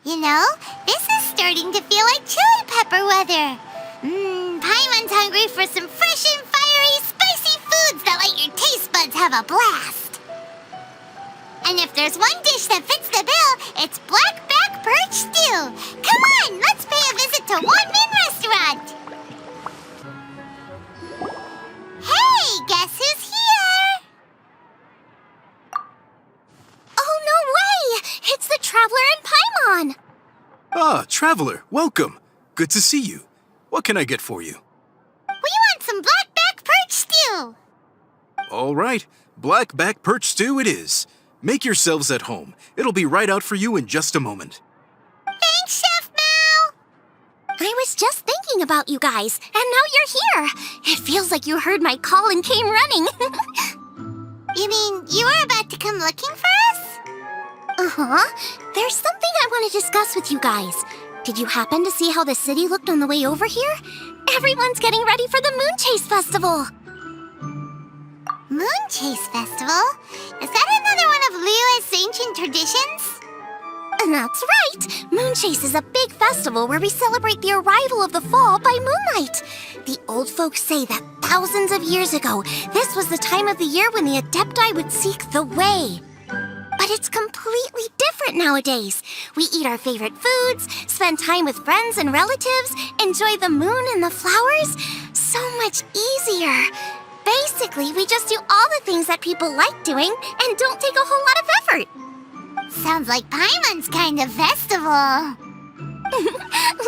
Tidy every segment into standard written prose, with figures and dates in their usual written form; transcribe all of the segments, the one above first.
You know, this is starting to feel like chili pepper weather. Paimon's hungry for some fresh and fiery, spicy foods that let your taste buds have a blast. And if there's one dish that fits the bill, it's blackback perch stew. Come on, let's pay a visit to Min Restaurant. Hey, guess who's here? Oh, no way! It's the Traveler and Paimon! Ah, Traveler, welcome. Good to see you. What can I get for you? We want some blackback perch stew. All right, blackback perch stew it is. Make yourselves at home. It'll be right out for you in just a moment. Thanks, Chef Mal. I was just thinking about you guys, and now you're here. It feels like you heard my call and came running. You mean you were about to come looking for us? Uh-huh. There's something I want to discuss with you guys. Did you happen to see how the city looked on the way over here? Everyone's getting ready for the Moon Chase Festival. Moon Chase Festival? Is that another one of Liyue's ancient traditions? That's right! Moon Chase is a big festival where we celebrate the arrival of the fall by moonlight. The old folks say that thousands of years ago, this was the time of the year when the Adepti would seek the way. But it's completely different nowadays. We eat our favorite foods, spend time with friends and relatives, enjoy the moon and the flowers. So much easier. Basically, we just do all the things that people like doing and don't take a whole lot of effort. Sounds like Paimon's kind of festival.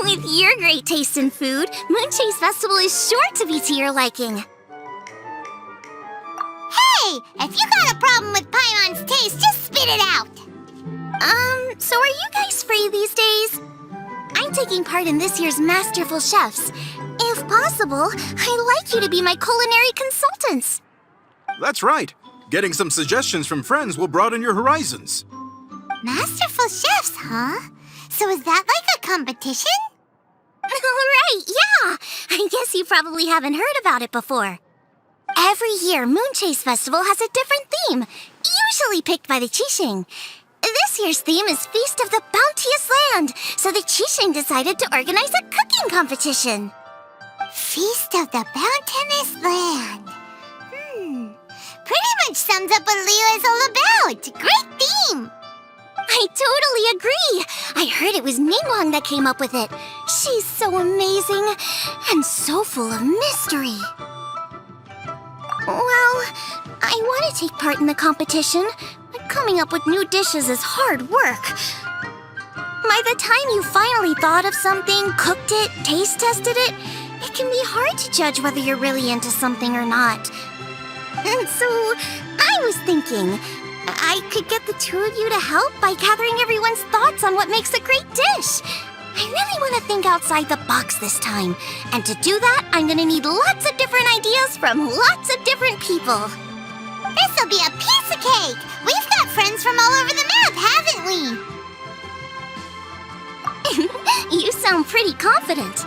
With your great taste in food, Moon Chase Festival is sure to be to your liking. Hey, if you got a problem with Paimon's taste, just spit it out. So are you guys free these days? I'm taking part in this year's Masterful Chefs. If possible, I'd like you to be my culinary consultants. That's right. Getting some suggestions from friends will broaden your horizons. Masterful chefs, huh? So is that like a competition? Right, yeah. I guess you probably haven't heard about it before. Every year, Moon Chase Festival has a different theme, usually picked by the Qixing. This year's theme is Feast of the Bounteous Land, so the Qixing decided to organize a cooking competition. Feast of the Bounteous Land. Pretty much sums up what Liyue is all about. Great theme. I totally agree. I heard it was Ningguang that came up with it. She's so amazing and so full of mystery. Well, I want to take part in the competition, but coming up with new dishes is hard work. By the time you finally thought of something, cooked it, taste tested it, it can be hard to judge whether you're really into something or not. And so, I was thinking, I could get the two of you to help by gathering everyone's thoughts on what makes a great dish. I really want to think outside the box this time. And to do that, I'm going to need lots of different ideas from lots of different people. This'll be a piece of cake. We've got friends from all over the map, haven't we? You sound pretty confident.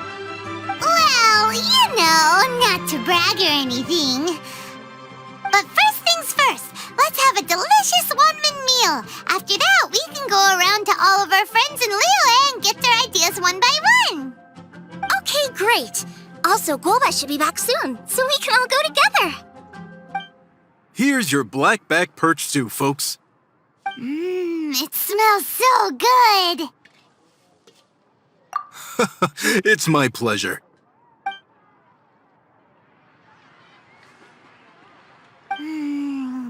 Well, you know, not to brag or anything. But first things first, let's have a delicious one-man meal. After that, we can go around to all of our friends in Liyue and get their ideas one by one. Okay, great. Also, Golba should be back soon, so we can all go together. Here's your blackback perch stew, folks. It smells so good. It's my pleasure.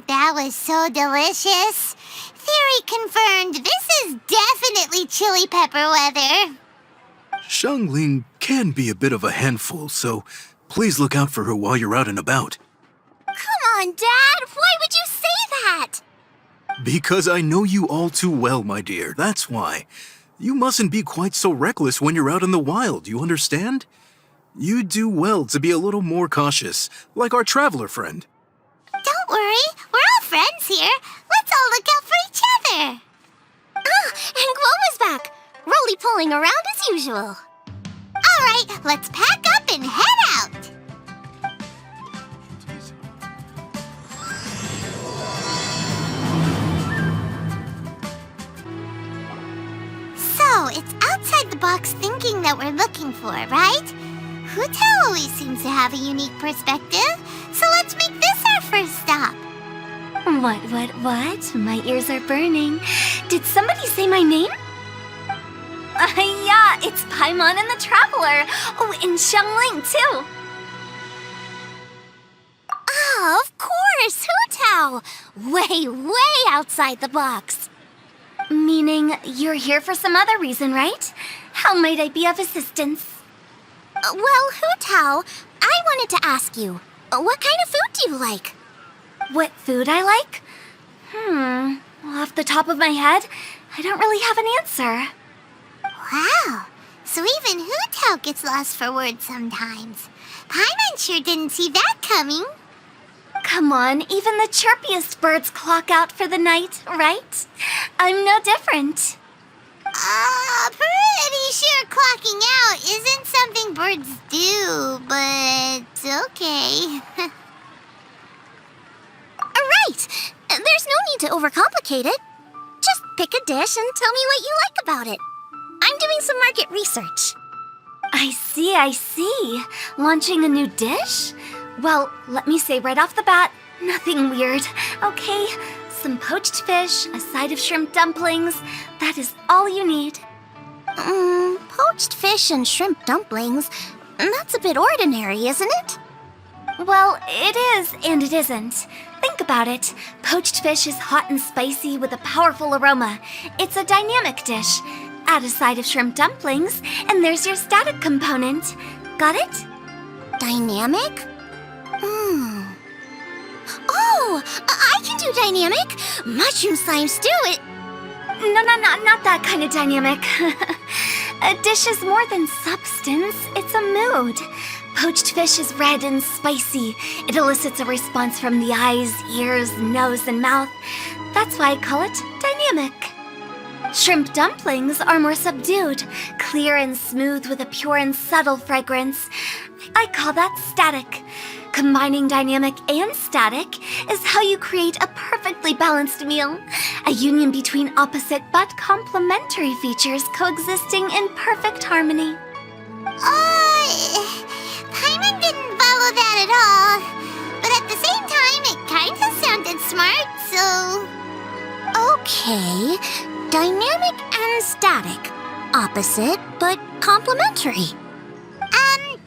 That was so delicious. Theory confirmed. This is definitely chili pepper weather. Xiangling can be a bit of a handful, so please look out for her while you're out and about. Come on, Dad. Why would you say that? Because I know you all too well, my dear. That's why. You mustn't be quite so reckless when you're out in the wild, you understand? You do well to be a little more cautious, like our traveler friend. Don't worry. We're all friends here. Let's all look out for each other. And Globa's back. Roly-poling around as usual. All right, let's pack up and head out. So, So, it's outside the box thinking that we're looking for, right? Hu Tao always seems to have a unique perspective, so let's make this our first stop. What? My ears are burning. Did somebody say my name? Yeah, it's Paimon and the Traveler. Oh, and Xiangling, too. Oh, of course, Hu Tao. Way outside the box. Meaning you're here for some other reason, right? How might I be of assistance? Well, Hu Tao, I wanted to ask you, what kind of food do you like? What food I like? Off the top of my head, I don't really have an answer. Wow, so even Hu Tao gets lost for words sometimes. Paimon sure didn't see that coming. Come on, even the chirpiest birds clock out for the night, right? I'm no different. Pretty sure clocking out isn't something birds do, but okay. Right! There's no need to overcomplicate it. Just pick a dish and tell me what you like about it. I'm doing some market research. I see. Launching a new dish? Well, let me say right off the bat, nothing weird, okay? Some poached fish, a side of shrimp dumplings. That is all you need. Poached fish and shrimp dumplings? That's a bit ordinary, isn't it? Well, it is and it isn't. Think about it. Poached fish is hot and spicy with a powerful aroma. It's a dynamic dish. Add a side of shrimp dumplings, and there's your static component. Got it? Dynamic? Oh, I can do dynamic. Mushroom slime stew it. No, not that kind of dynamic. A dish is more than substance. It's a mood. Poached fish is red and spicy. It elicits a response from the eyes, ears, nose, and mouth. That's why I call it dynamic. Shrimp dumplings are more subdued, clear and smooth with a pure and subtle fragrance. I call that static. Combining dynamic and static is how you create a perfectly balanced meal. A union between opposite but complementary features coexisting in perfect harmony. Paimon didn't follow that at all. But at the same time, it kinda sounded smart, so... Okay, dynamic and static. Opposite but complementary.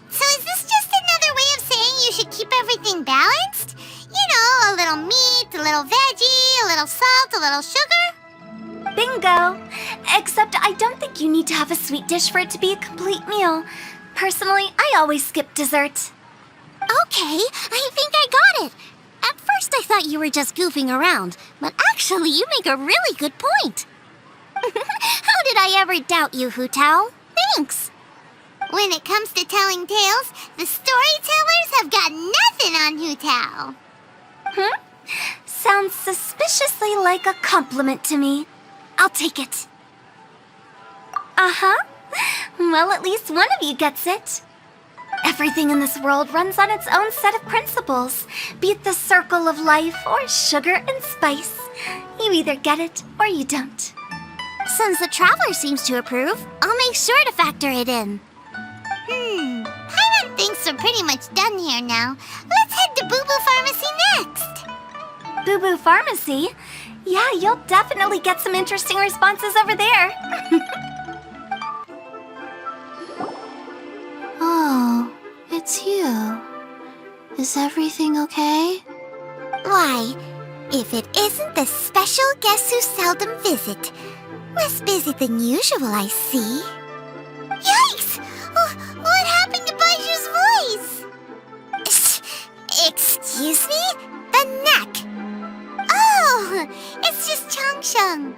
So is this just another way of saying you should keep everything balanced? You know, a little meat, a little veggie, a little salt, a little sugar? Bingo! Except I don't think you need to have a sweet dish for it to be a complete meal. Personally, I always skip dessert. Okay, I think I got it. At first I thought you were just goofing around, but actually you make a really good point. How did I ever doubt you, Hu Tao? Thanks. When it comes to telling tales, the storytellers have got nothing on Hu Tao. Sounds suspiciously like a compliment to me. I'll take it. Uh-huh. Well, at least one of you gets it. Everything in this world runs on its own set of principles, be it the circle of life or sugar and spice. You either get it or you don't. Since the Traveler seems to approve, I'll make sure to factor it in. Paimon thinks we're pretty much done here now. Let's head to Boo Boo Pharmacy next. Boo Boo Pharmacy? Yeah, you'll definitely get some interesting responses over there. Oh, it's you. Is everything okay? Why, if it isn't the special guests who seldom visit. Less busy than usual, I see. Yikes! What happened to Baiju's voice? Excuse me? The neck. Oh, it's just Changsheng.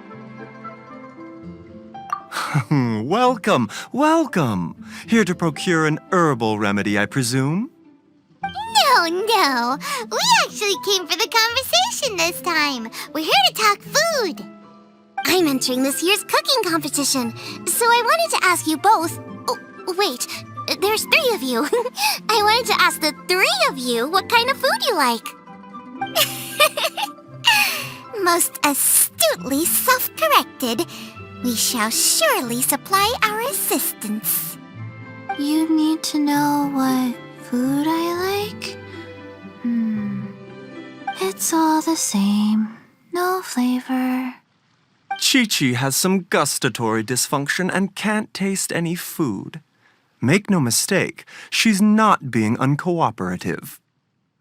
Welcome. Here to procure an herbal remedy, I presume? No. We actually came for the conversation this time. We're here to talk food. I'm entering this year's cooking competition, so I wanted to ask you both... Oh, wait, there's 3 of you. I wanted to ask the 3 of you what kind of food you like. Most astutely self-corrected. We shall surely supply our assistance. You need to know what food I like? It's all the same. No flavor. Chi-Chi has some gustatory dysfunction and can't taste any food. Make no mistake, she's not being uncooperative.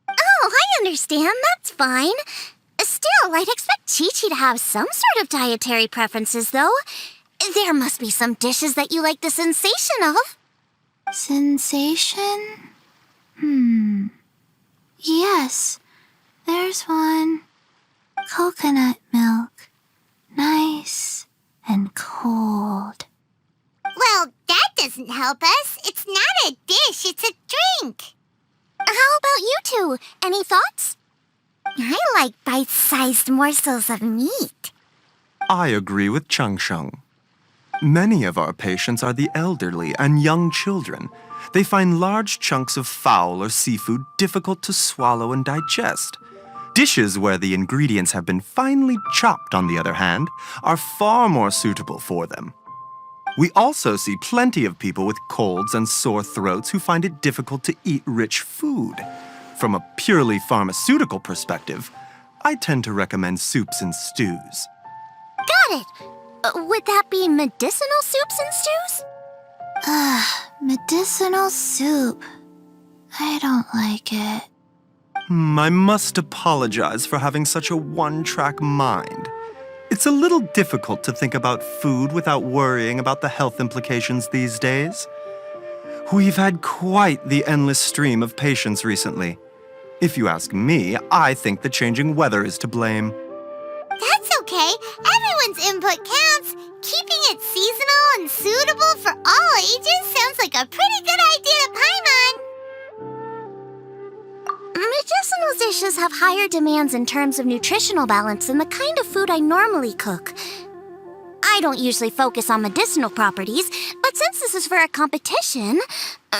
Oh, I understand. That's fine. Still, I'd expect Chi-Chi to have some sort of dietary preferences, though. There must be some dishes that you like the sensation of. Sensation? Yes, there's one. Coconut milk. Nice and cold. Well, that doesn't help us. It's not a dish, it's a drink. How about you two? Any thoughts? I like bite-sized morsels of meat. I agree with Chang. Many of our patients are the elderly and young children. They find large chunks of fowl or seafood difficult to swallow and digest. Dishes where the ingredients have been finely chopped, on the other hand, are far more suitable for them. We also see plenty of people with colds and sore throats who find it difficult to eat rich food. From a purely pharmaceutical perspective, I tend to recommend soups and stews. Got it. Would that be medicinal soups and stews? Medicinal soup. I don't like it. I must apologize for having such a one-track mind. It's a little difficult to think about food without worrying about the health implications these days. We've had quite the endless stream of patients recently. If you ask me, I think the changing weather is to blame. That's okay. Everyone's input counts. Keeping it seasonal and suitable for all ages sounds like a pretty good idea to Paimon. Medicinal dishes have higher demands in terms of nutritional balance than the kind of food I normally cook. I don't usually focus on medicinal properties, but since this is for a competition,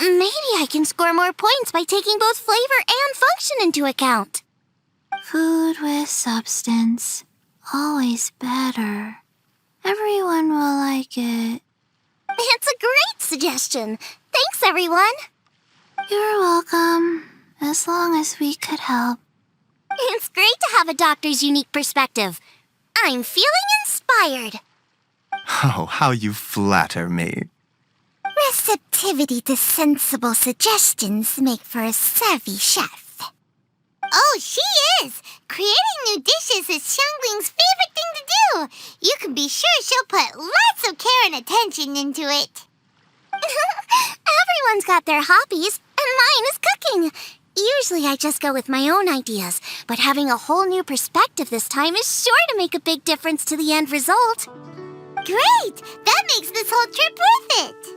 maybe I can score more points by taking both flavor and function into account. Food with substance. Always better. Everyone will like it. It's a great suggestion. Thanks, everyone. You're welcome. As long as we could help. It's great to have a doctor's unique perspective. I'm feeling inspired. Oh, how you flatter me. Receptivity to sensible suggestions make for a savvy chef. Oh, she is! Creating new dishes is Xiangling's favorite thing to do. You can be sure she'll put lots of care and attention into it. Everyone's got their hobbies, and mine is cooking. Usually I just go with my own ideas, but having a whole new perspective this time is sure to make a big difference to the end result. Great! That makes this whole trip worth it.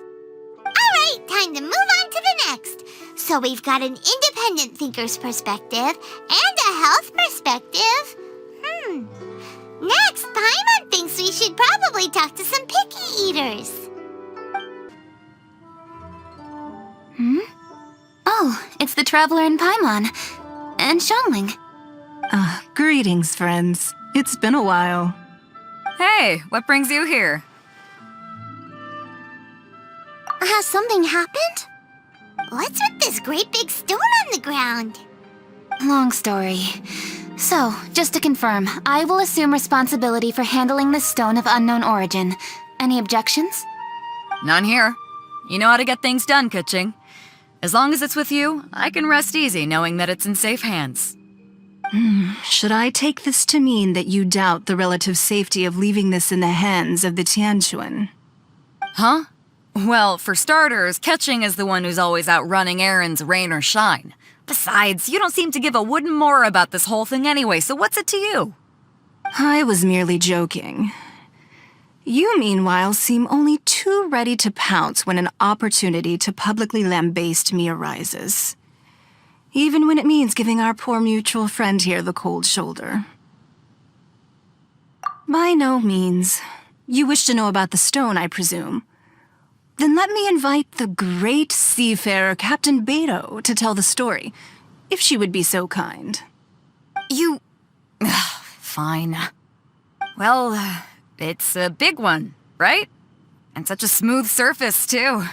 All right, time to move on to the next. So we've got an independent thinker's perspective and a health perspective. Next, Paimon thinks we should probably talk to some picky eaters. Oh, it's the Traveler and Paimon. And Xiangling. Greetings, friends. It's been a while. Hey, what brings you here? Has something happened? What's with this great big stone on the ground? Long story. So, just to confirm, I will assume responsibility for handling this stone of unknown origin. Any objections? None here. You know how to get things done, Kuching. As long as it's with you, I can rest easy knowing that it's in safe hands. Should I take this to mean that you doubt the relative safety of leaving this in the hands of the Tianquan? Huh? Well, for starters, Kuching is the one who's always out running errands, rain or shine. Besides, you don't seem to give a wooden more about this whole thing anyway, so what's it to you? I was merely joking. You, meanwhile, seem only too ready to pounce when an opportunity to publicly lambaste me arises. Even when it means giving our poor mutual friend here the cold shoulder. By no means. You wish to know about the stone, I presume. Then let me invite the great seafarer Captain Beto to tell the story, if she would be so kind. Fine. Well, it's a big one, right? And such a smooth surface, too.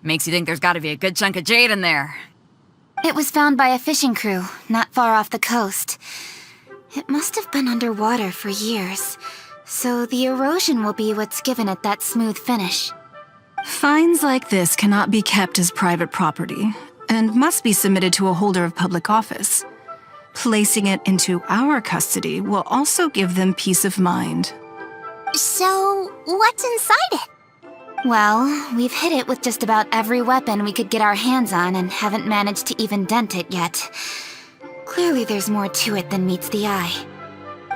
Makes you think there's gotta be a good chunk of jade in there. It was found by a fishing crew, not far off the coast. It must have been underwater for years, so the erosion will be what's given it that smooth finish. Finds like this cannot be kept as private property, and must be submitted to a holder of public office. Placing it into our custody will also give them peace of mind. So, what's inside it? Well, we've hit it with just about every weapon we could get our hands on and haven't managed to even dent it yet. Clearly there's more to it than meets the eye.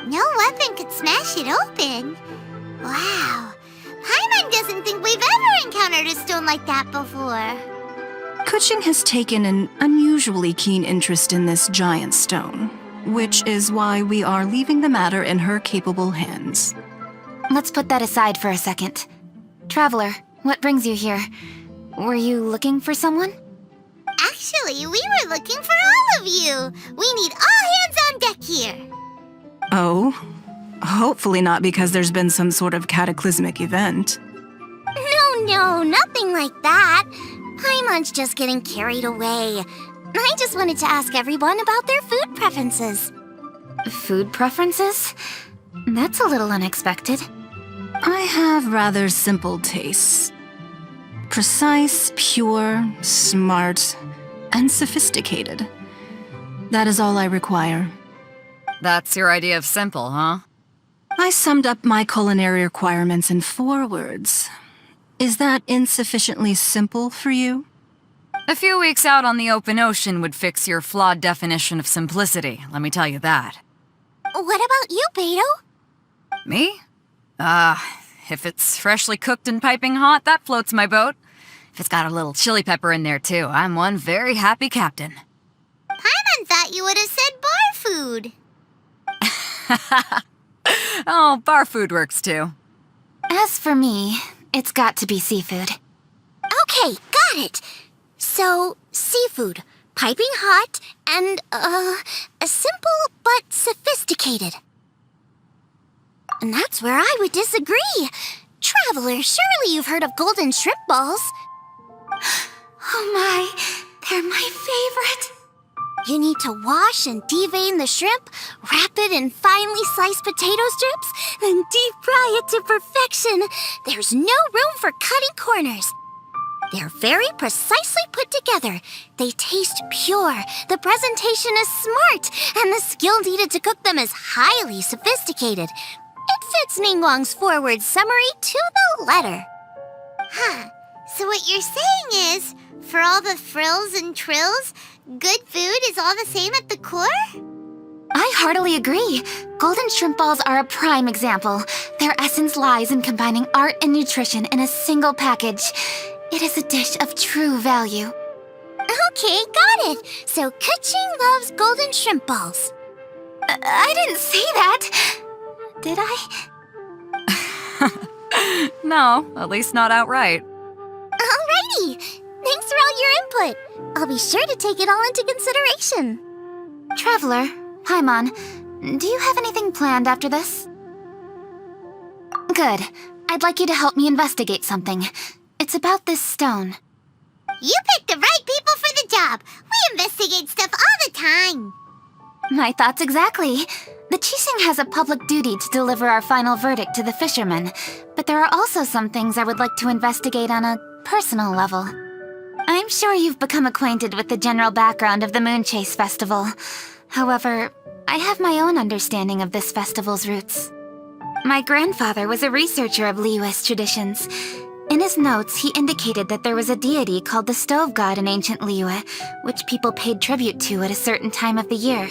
No weapon could smash it open. Wow. Paimon doesn't think we've ever encountered a stone like that before. Kuching has taken an unusually keen interest in this giant stone, which is why we are leaving the matter in her capable hands. Let's put that aside for a second. Traveler, what brings you here? Were you looking for someone? Actually, we were looking for all of you. We need all hands on deck here. Oh? Hopefully not because there's been some sort of cataclysmic event. No, nothing like that. Paimon's just getting carried away. I just wanted to ask everyone about their food preferences. Food preferences? That's a little unexpected. I have rather simple tastes. Precise, pure, smart, and sophisticated. That is all I require. That's your idea of simple, huh? I summed up my culinary requirements in 4 words. Is that insufficiently simple for you? A few weeks out on the open ocean would fix your flawed definition of simplicity, let me tell you that. What about you, Beto? Me? If it's freshly cooked and piping hot, that floats my boat. If it's got a little chili pepper in there, too, I'm one very happy captain. Paimon thought you would have said bar food. Oh, bar food works, too. As for me, it's got to be seafood. Okay, got it. So, seafood, piping hot, and, simple but sophisticated. And that's where I would disagree. Traveler, surely you've heard of golden shrimp balls. Oh my, they're my favorite. You need to wash and devein the shrimp, wrap it in finely sliced potato strips, then deep fry it to perfection. There's no room for cutting corners. They're very precisely put together. They taste pure, the presentation is smart, and the skill needed to cook them is highly sophisticated. It fits Ningguang's forward summary to the letter. Huh. So what you're saying is, for all the frills and trills, good food is all the same at the core? I heartily agree. Golden shrimp balls are a prime example. Their essence lies in combining art and nutrition in a single package. It is a dish of true value. Okay, got it. So Kuching loves golden shrimp balls. I didn't say that. Did I? No, at least not outright. Alrighty. Thanks for all your input. I'll be sure to take it all into consideration. Traveler, Paimon, do you have anything planned after this? Good. I'd like you to help me investigate something. It's about this stone. You picked the right people for the job. We investigate stuff all the time. My thoughts exactly. The Qixing has a public duty to deliver our final verdict to the fishermen, but there are also some things I would like to investigate on a personal level. I'm sure you've become acquainted with the general background of the Moon Chase Festival. However, I have my own understanding of this festival's roots. My grandfather was a researcher of Liyue's traditions. In his notes, he indicated that there was a deity called the Stove God in ancient Liyue, which people paid tribute to at a certain time of the year.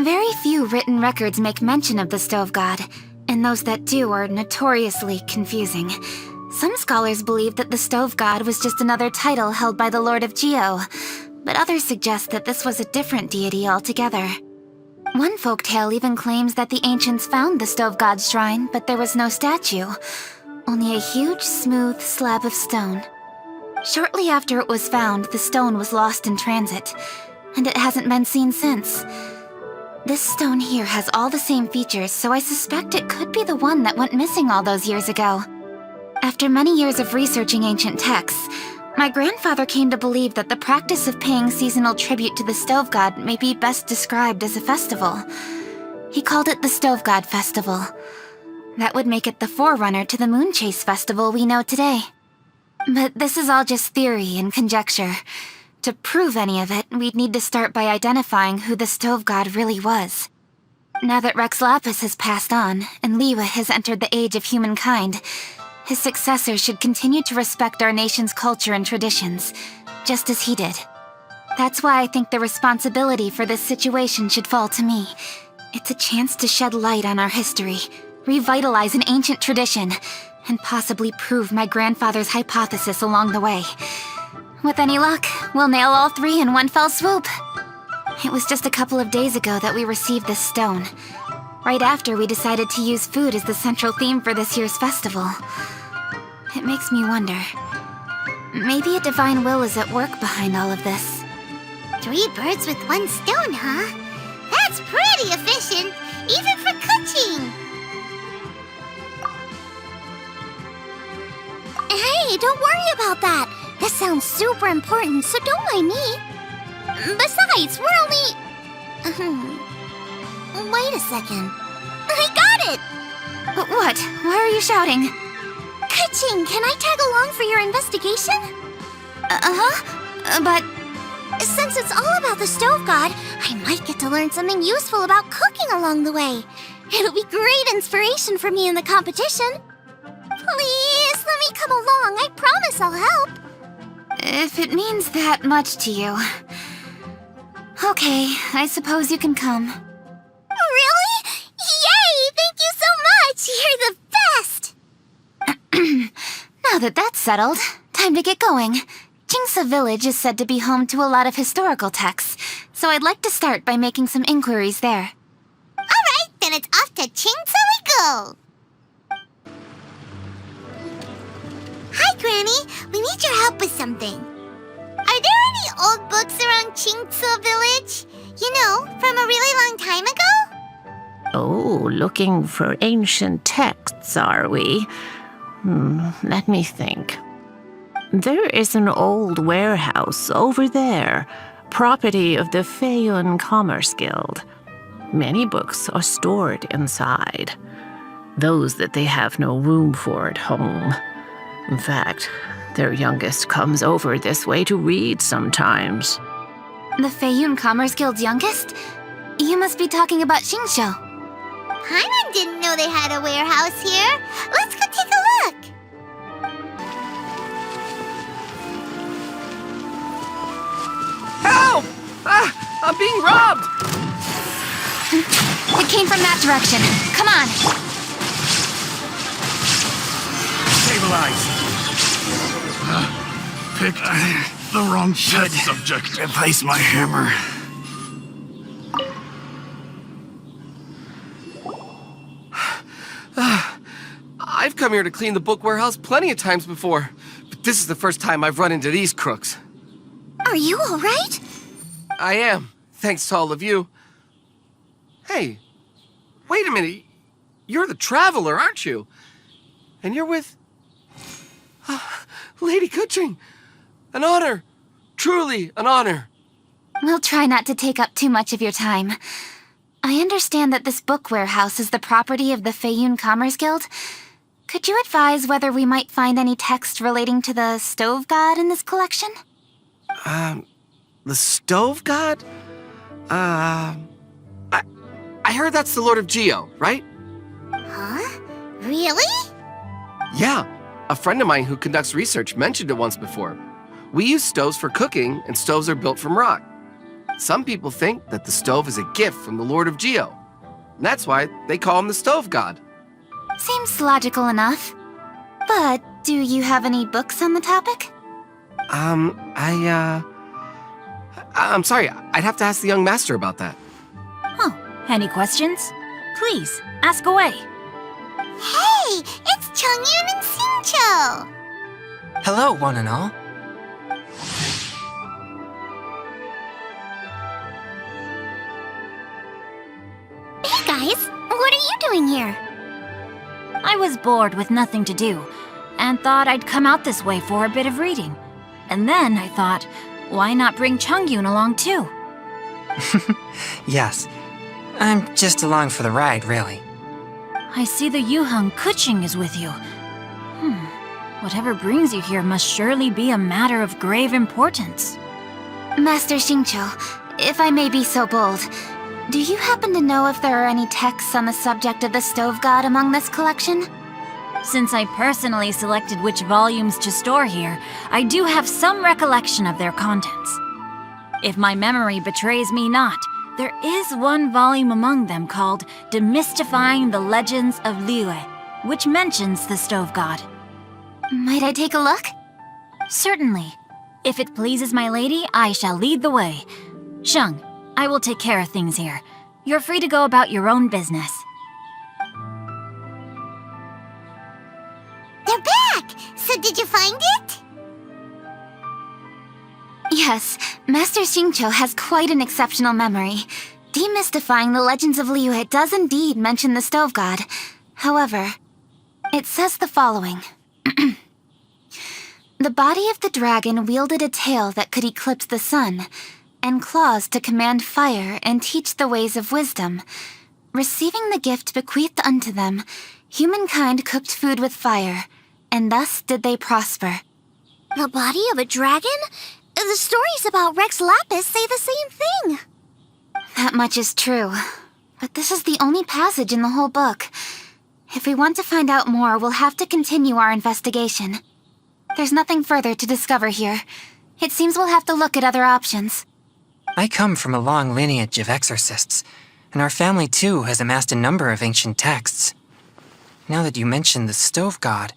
Very few written records make mention of the Stove God, and those that do are notoriously confusing. Some scholars believe that the Stove God was just another title held by the Lord of Geo, but others suggest that this was a different deity altogether. One folktale even claims that the ancients found the Stove God's shrine, but there was no statue, only a huge, smooth slab of stone. Shortly after it was found, the stone was lost in transit, and it hasn't been seen since. This stone here has all the same features, so I suspect it could be the one that went missing all those years ago. After many years of researching ancient texts, my grandfather came to believe that the practice of paying seasonal tribute to the stove god may be best described as a festival. He called it the Stove God Festival. That would make it the forerunner to the Moon Chase Festival we know today. But this is all just theory and conjecture. To prove any of it, we'd need to start by identifying who the stove god really was. Now that Rex Lapis has passed on, and Liwa has entered the age of humankind, his successors should continue to respect our nation's culture and traditions, just as he did. That's why I think the responsibility for this situation should fall to me. It's a chance to shed light on our history, revitalize an ancient tradition, and possibly prove my grandfather's hypothesis along the way. With any luck, we'll nail all three in one fell swoop. It was just a couple of days ago that we received this stone, right after we decided to use food as the central theme for this year's festival. It makes me wonder, maybe a divine will is at work behind all of this. 3 birds with 1 stone, huh? That's pretty efficient, even for cooking. Hey, don't worry about that. This sounds super important, so don't mind me. Besides, we're only... Wait a second. I got it! What? Why are you shouting? Ka-ching, can I tag along for your investigation? But... Since it's all about the stove god, I might get to learn something useful about cooking along the way. It'll be great inspiration for me in the competition. Please, let me come along. I promise I'll help. if it means that much to you... Okay, I suppose you can come. Really? Yay! Thank you so much! You're the best! Now that that's settled, time to get going. Jingsa Village is said to be home to a lot of historical texts, so I'd like to start by making some inquiries there. Alright, then it's off to Jingsa we go! Hi, Granny. We need your help with something. Are there any old books around Jingsa Village? You know, from a really long time ago? Oh, looking for ancient texts, are we? Let me think. There is an old warehouse over there, property of the Feiyun Commerce Guild. Many books are stored inside, those that they have no room for at home. In fact, their youngest comes over this way to read sometimes. The Feiyun Commerce Guild's youngest? You must be talking about Xingqiu. Paimon didn't know they had a warehouse here. Let's go take a look. Help! I'm being robbed! It came from that direction. Come on! Stabilize. Picked the wrong test subject. Replace my hammer. I've come here to clean the book warehouse plenty of times before, but this is the first time I've run into these crooks. Are you all right? I am, thanks to all of you. Hey, wait a minute. You're the traveler, aren't you? And you're with... Lady Kuching. An honor. Truly an honor. We'll try not to take up too much of your time. I understand that this book warehouse is the property of the Feiyun Commerce Guild. Could you advise whether we might find any text relating to the stove god in this collection? The stove god? I heard that's the Lord of Geo, right? Huh? Really? Yeah, a friend of mine who conducts research mentioned it once before. We use stoves for cooking, and stoves are built from rock. Some people think that the stove is a gift from the Lord of Geo. And that's why they call him the stove god. Seems logical enough. But do you have any books on the topic? I'm sorry, I'd have to ask the young master about that. Oh, any questions? Please, ask away. Hey, it's Chongyun and Xingqiu. Hello, one and all. Hey guys, what are you doing here? I was bored with nothing to do. and thought I'd come out this way for a bit of reading. And then I thought, why not bring Chungyun along too? Yes. I'm just along for the ride, really. I see the Yuheng Kuching is with you. Whatever brings you here must surely be a matter of grave importance. Master Xingqiu, if I may be so bold, do you happen to know if there are any texts on the subject of the stove god among this collection? Since I personally selected which volumes to store here, I do have some recollection of their contents. If my memory betrays me not, there is one volume among them called Demystifying the Legends of Liyue, which mentions the stove god. Might I take a look? Certainly. If it pleases my lady, I shall lead the way. Sheng, I will take care of things here. You're free to go about your own business. They're back! So did you find it? Yes, Master Xingqiu has quite an exceptional memory. Demystifying the Legends of Liyue does indeed mention the stove god. However, it says the following. The body of the dragon wielded a tail that could eclipse the sun, and claws to command fire and teach the ways of wisdom. Receiving the gift bequeathed unto them, humankind cooked food with fire, and thus did they prosper. The body of a dragon? The stories about Rex Lapis say the same thing. That much is true, but this is the only passage in the whole book. If we want to find out more, we'll have to continue our investigation. There's nothing further to discover here. It seems we'll have to look at other options. I come from a long lineage of exorcists, and our family too has amassed a number of ancient texts. Now that you mention the stove god,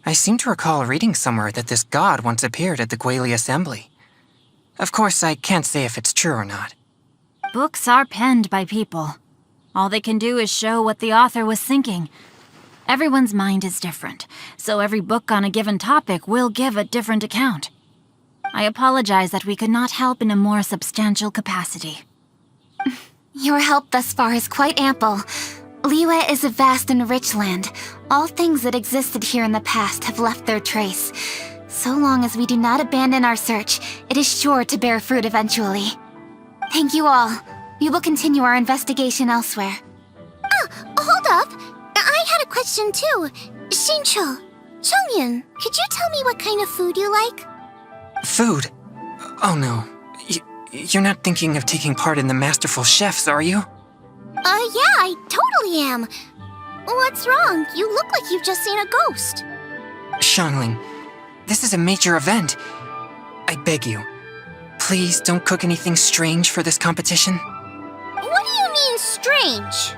I seem to recall reading somewhere that this god once appeared at the Guili Assembly. Of course, I can't say if it's true or not. Books are penned by people. All they can do is show what the author was thinking. Everyone's mind is different, so every book on a given topic will give a different account. I apologize that we could not help in a more substantial capacity. Your help thus far is quite ample. Liyue is a vast and rich land. All things that existed here in the past have left their trace. So long as we do not abandon our search, it is sure to bear fruit eventually. Thank you all. We will continue our investigation elsewhere. Hold up. I had a question too. Xingqiu, Chongyun, could you tell me what kind of food you like? Food? Oh no. You're not thinking of taking part in the Masterful Chefs, are you? Yeah, I totally am. What's wrong? You look like you've just seen a ghost. Xiangling, this is a major event. I beg you, please don't cook anything strange for this competition. What do you mean, strange?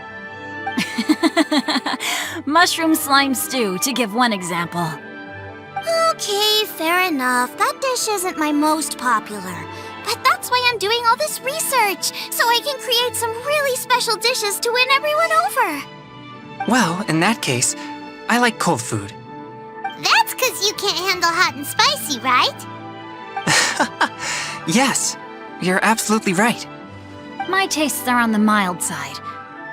Mushroom slime stew, to give one example. Okay, fair enough. That dish isn't my most popular. But that's why I'm doing all this research, so I can create some really special dishes to win everyone over. Well, in that case, I like cold food. That's because you can't handle hot and spicy, right? Yes, you're absolutely right. My tastes are on the mild side.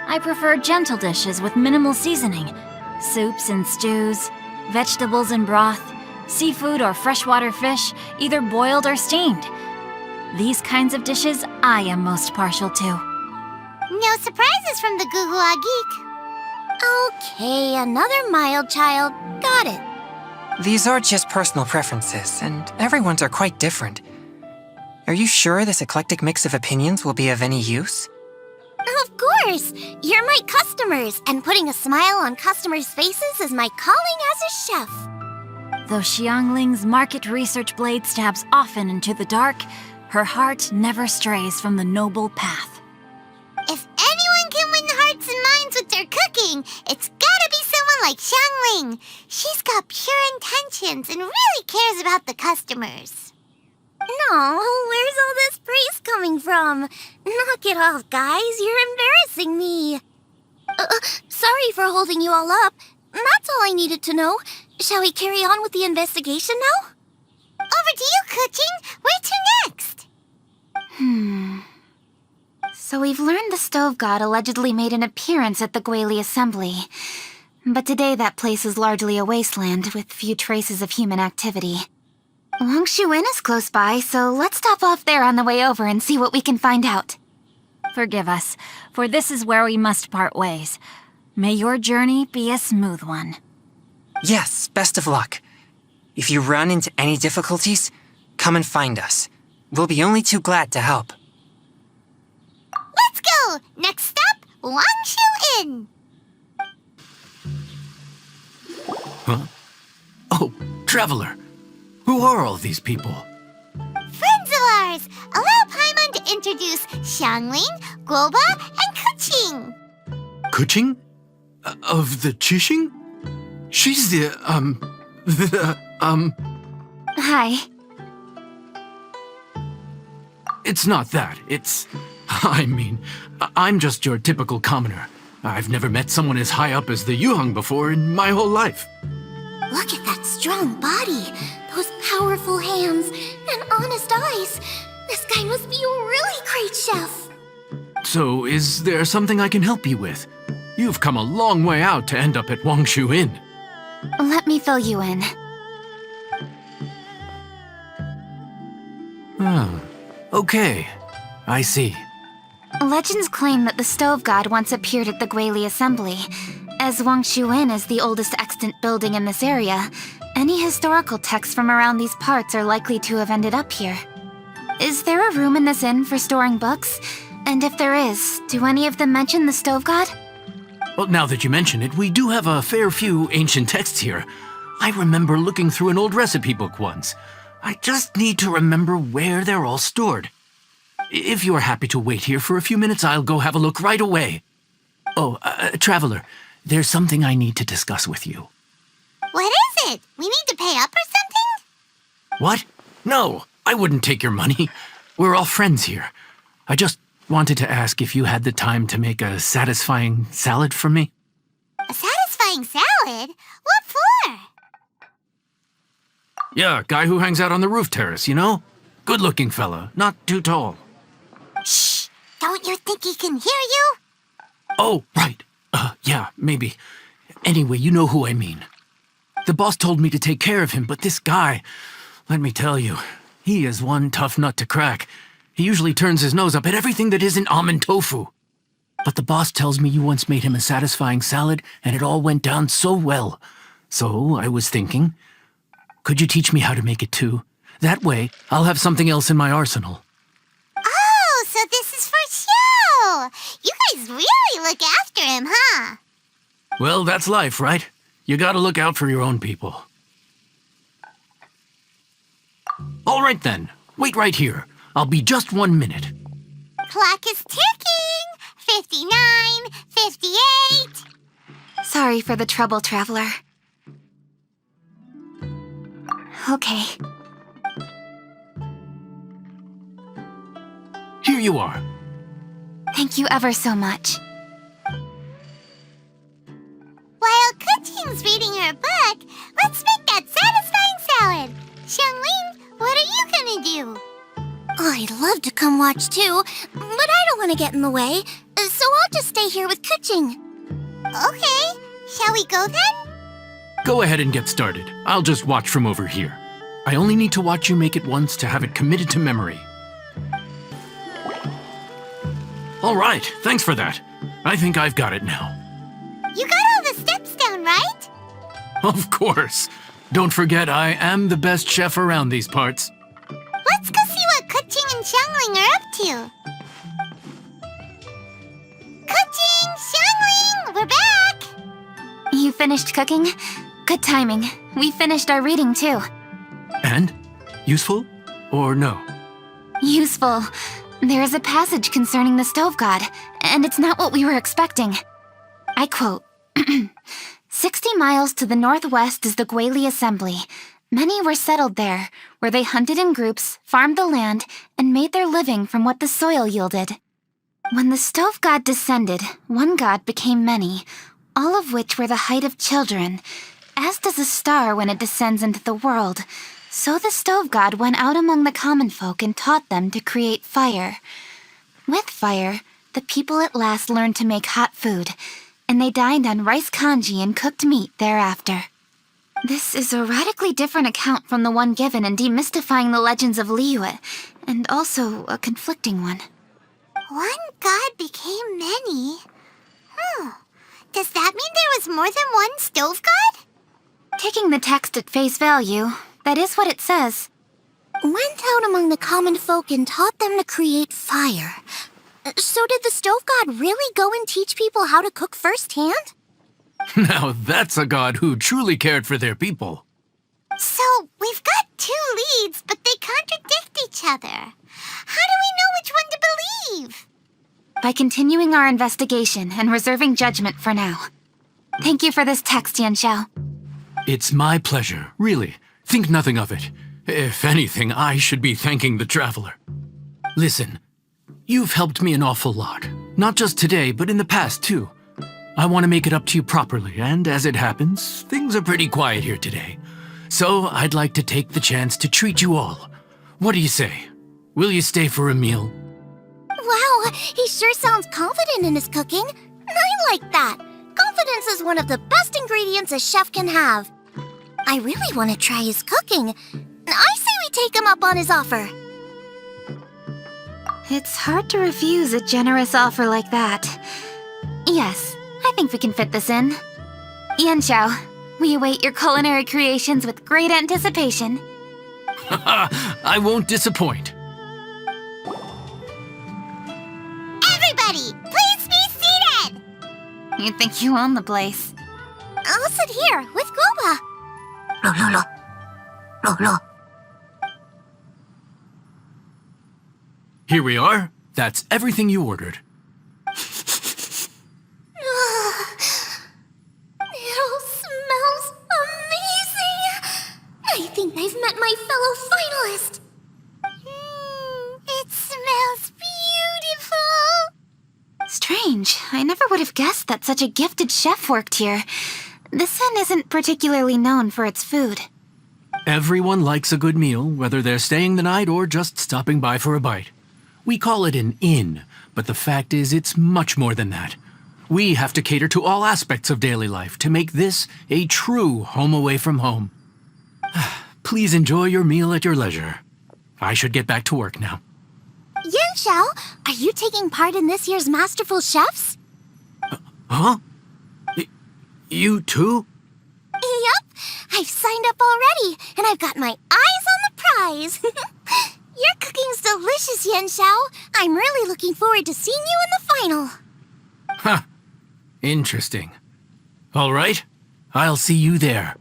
I prefer gentle dishes with minimal seasoning. Soups and stews, vegetables and broth, seafood or freshwater fish, either boiled or steamed. These kinds of dishes I am most partial to. No surprises from the Gugua Geek. Okay, another mild child. Got it. These are just personal preferences, and everyone's are quite different. Are you sure this eclectic mix of opinions will be of any use? Of course! You're my customers, and putting a smile on customers' faces is my calling as a chef. Though Xiangling's market research blade stabs often into the dark, her heart never strays from the noble path. If anyone can win hearts and minds with their cooking, it's gotta be someone like Xiangling. She's got pure intentions and really cares about the customers. No, where's all this praise coming from? Knock it off, guys. You're embarrassing me. Sorry for holding you all up. That's all I needed to know. Shall we carry on with the investigation now? Over to you, Kuching. Where to next? So we've learned the stove god allegedly made an appearance at the Guili Assembly. But today that place is largely a wasteland with few traces of human activity. Wangshu Inn is close by, so let's stop off there on the way over and see what we can find out. Forgive us, for this is where we must part ways. May your journey be a smooth one. Yes, best of luck. If you run into any difficulties, come and find us. We'll be only too glad to help. Let's go! Next stop, Wangshu Inn! Huh? Oh, Traveler. Who are all these people? Friends of ours! Allow Paimon to introduce Xiangling, Guoba, and Kuching. Kuching? Of the Chishing? She's Hi. It's not that. I'm just your typical commoner. I've never met someone as high up as the Yuheng before in my whole life. Look at that strong body, those powerful hands, and honest eyes. This guy must be a really great chef. So, is there something I can help you with? You've come a long way out to end up at Wangshu Inn. Let me fill you in. Oh, okay. I see. Legends claim that the Stove God once appeared at the Guili Assembly. As Wangshu Inn is the oldest extant building in this area, any historical texts from around these parts are likely to have ended up here. Is there a room in this inn for storing books? And if there is, do any of them mention the Stove God? Well, now that you mention it, we do have a fair few ancient texts here. I remember looking through an old recipe book once. I just need to remember where they're all stored. If you are happy to wait here for a few minutes, I'll go have a look right away. Oh, Traveler, there's something I need to discuss with you. What is it? We need to pay up or something? What? No, I wouldn't take your money. We're all friends here. I just wanted to ask if you had the time to make a satisfying salad for me. A satisfying salad? What for? Yeah, guy who hangs out on the roof terrace, you know? Good-looking fella, not too tall. Shh! Don't you think he can hear you? Oh, right. Yeah, maybe. Anyway, you know who I mean. The boss told me to take care of him, but this guy, let me tell you, he is one tough nut to crack. He usually turns his nose up at everything that isn't almond tofu. But the boss tells me you once made him a satisfying salad, and it all went down so well. So I was thinking, could you teach me how to make it too? That way, I'll have something else in my arsenal. Oh, so this is for show! You guys really look after him, huh? Well, that's life, right? You gotta look out for your own people. All right then, wait right here. I'll be just 1 minute. Clock is ticking! 59, 58... Sorry for the trouble, Traveler. Okay. Here you are. Thank you ever so much. While Kuching's reading her book, let's make that satisfying salad. Xiangling, what are you gonna do? I'd love to come watch too, but I don't want to get in the way, so I'll just stay here with Kuching. Okay, shall we go then? Go ahead and get started. I'll just watch from over here. I only need to watch you make it once to have it committed to memory. All right, thanks for that. I think I've got it now. You got all the steps down, right? Of course. Don't forget, I am the best chef around these parts. Let's go see what Kuching and Xiangling are up to. Kuching! Xiangling! We're back! You finished cooking? Good timing. We finished our reading, too. And? Useful? Or no? Useful. There is a passage concerning the Stove God, and it's not what we were expecting. I quote, 60 miles to the northwest is the Guili Assembly. Many were settled there, where they hunted in groups, farmed the land, and made their living from what the soil yielded. When the Stove God descended, one god became many, all of which were the height of children. As does a star when it descends into the world, so the Stove God went out among the common folk and taught them to create fire. With fire, the people at last learned to make hot food, and they dined on rice congee and cooked meat thereafter. This is a radically different account from the one given in Demystifying the Legends of Liyue, and also a conflicting one. One god became many. Does that mean there was more than one stove god? Taking the text at face value, that is what it says. Went out among the common folk and taught them to create fire. So did the stove god really go and teach people how to cook firsthand? Now that's a god who truly cared for their people. So, we've got two leads, but they contradict each other. How do we know which one to believe? By continuing our investigation and reserving judgment for now. Thank you for this text, Yanxiao. It's my pleasure, really. Think nothing of it. If anything, I should be thanking the traveler. Listen, you've helped me an awful lot. Not just today, but in the past, too. I want to make it up to you properly, and as it happens, things are pretty quiet here today. So I'd like to take the chance to treat you all. What do you say? Will you stay for a meal? Wow, he sure sounds confident in his cooking. I like that. Confidence is one of the best ingredients a chef can have. I really want to try his cooking. I say we take him up on his offer. It's hard to refuse a generous offer like that. Yes, I think we can fit this in. Yanxiao, we await your culinary creations with great anticipation. I won't disappoint. Everybody, please be seated! You think you own the place? I'll sit here with Guoba. Here we are. That's everything you ordered. It all smells amazing. I think I've met my fellow finalist. It smells beautiful. Strange. I never would have guessed that such a gifted chef worked here. This inn isn't particularly known for its food. Everyone likes a good meal, whether they're staying the night or just stopping by for a bite. We call it an inn, but the fact is it's much more than that. We have to cater to all aspects of daily life to make this a true home away from home. Please enjoy your meal at your leisure. I should get back to work now. Yanxiao, are you taking part in this year's Masterful Chefs? Huh? You too? Yep, I've signed up already, and I've got my eyes on the prize. Your cooking's delicious, Yanxiao. I'm really looking forward to seeing you in the final. Huh. Interesting. All right, I'll see you there.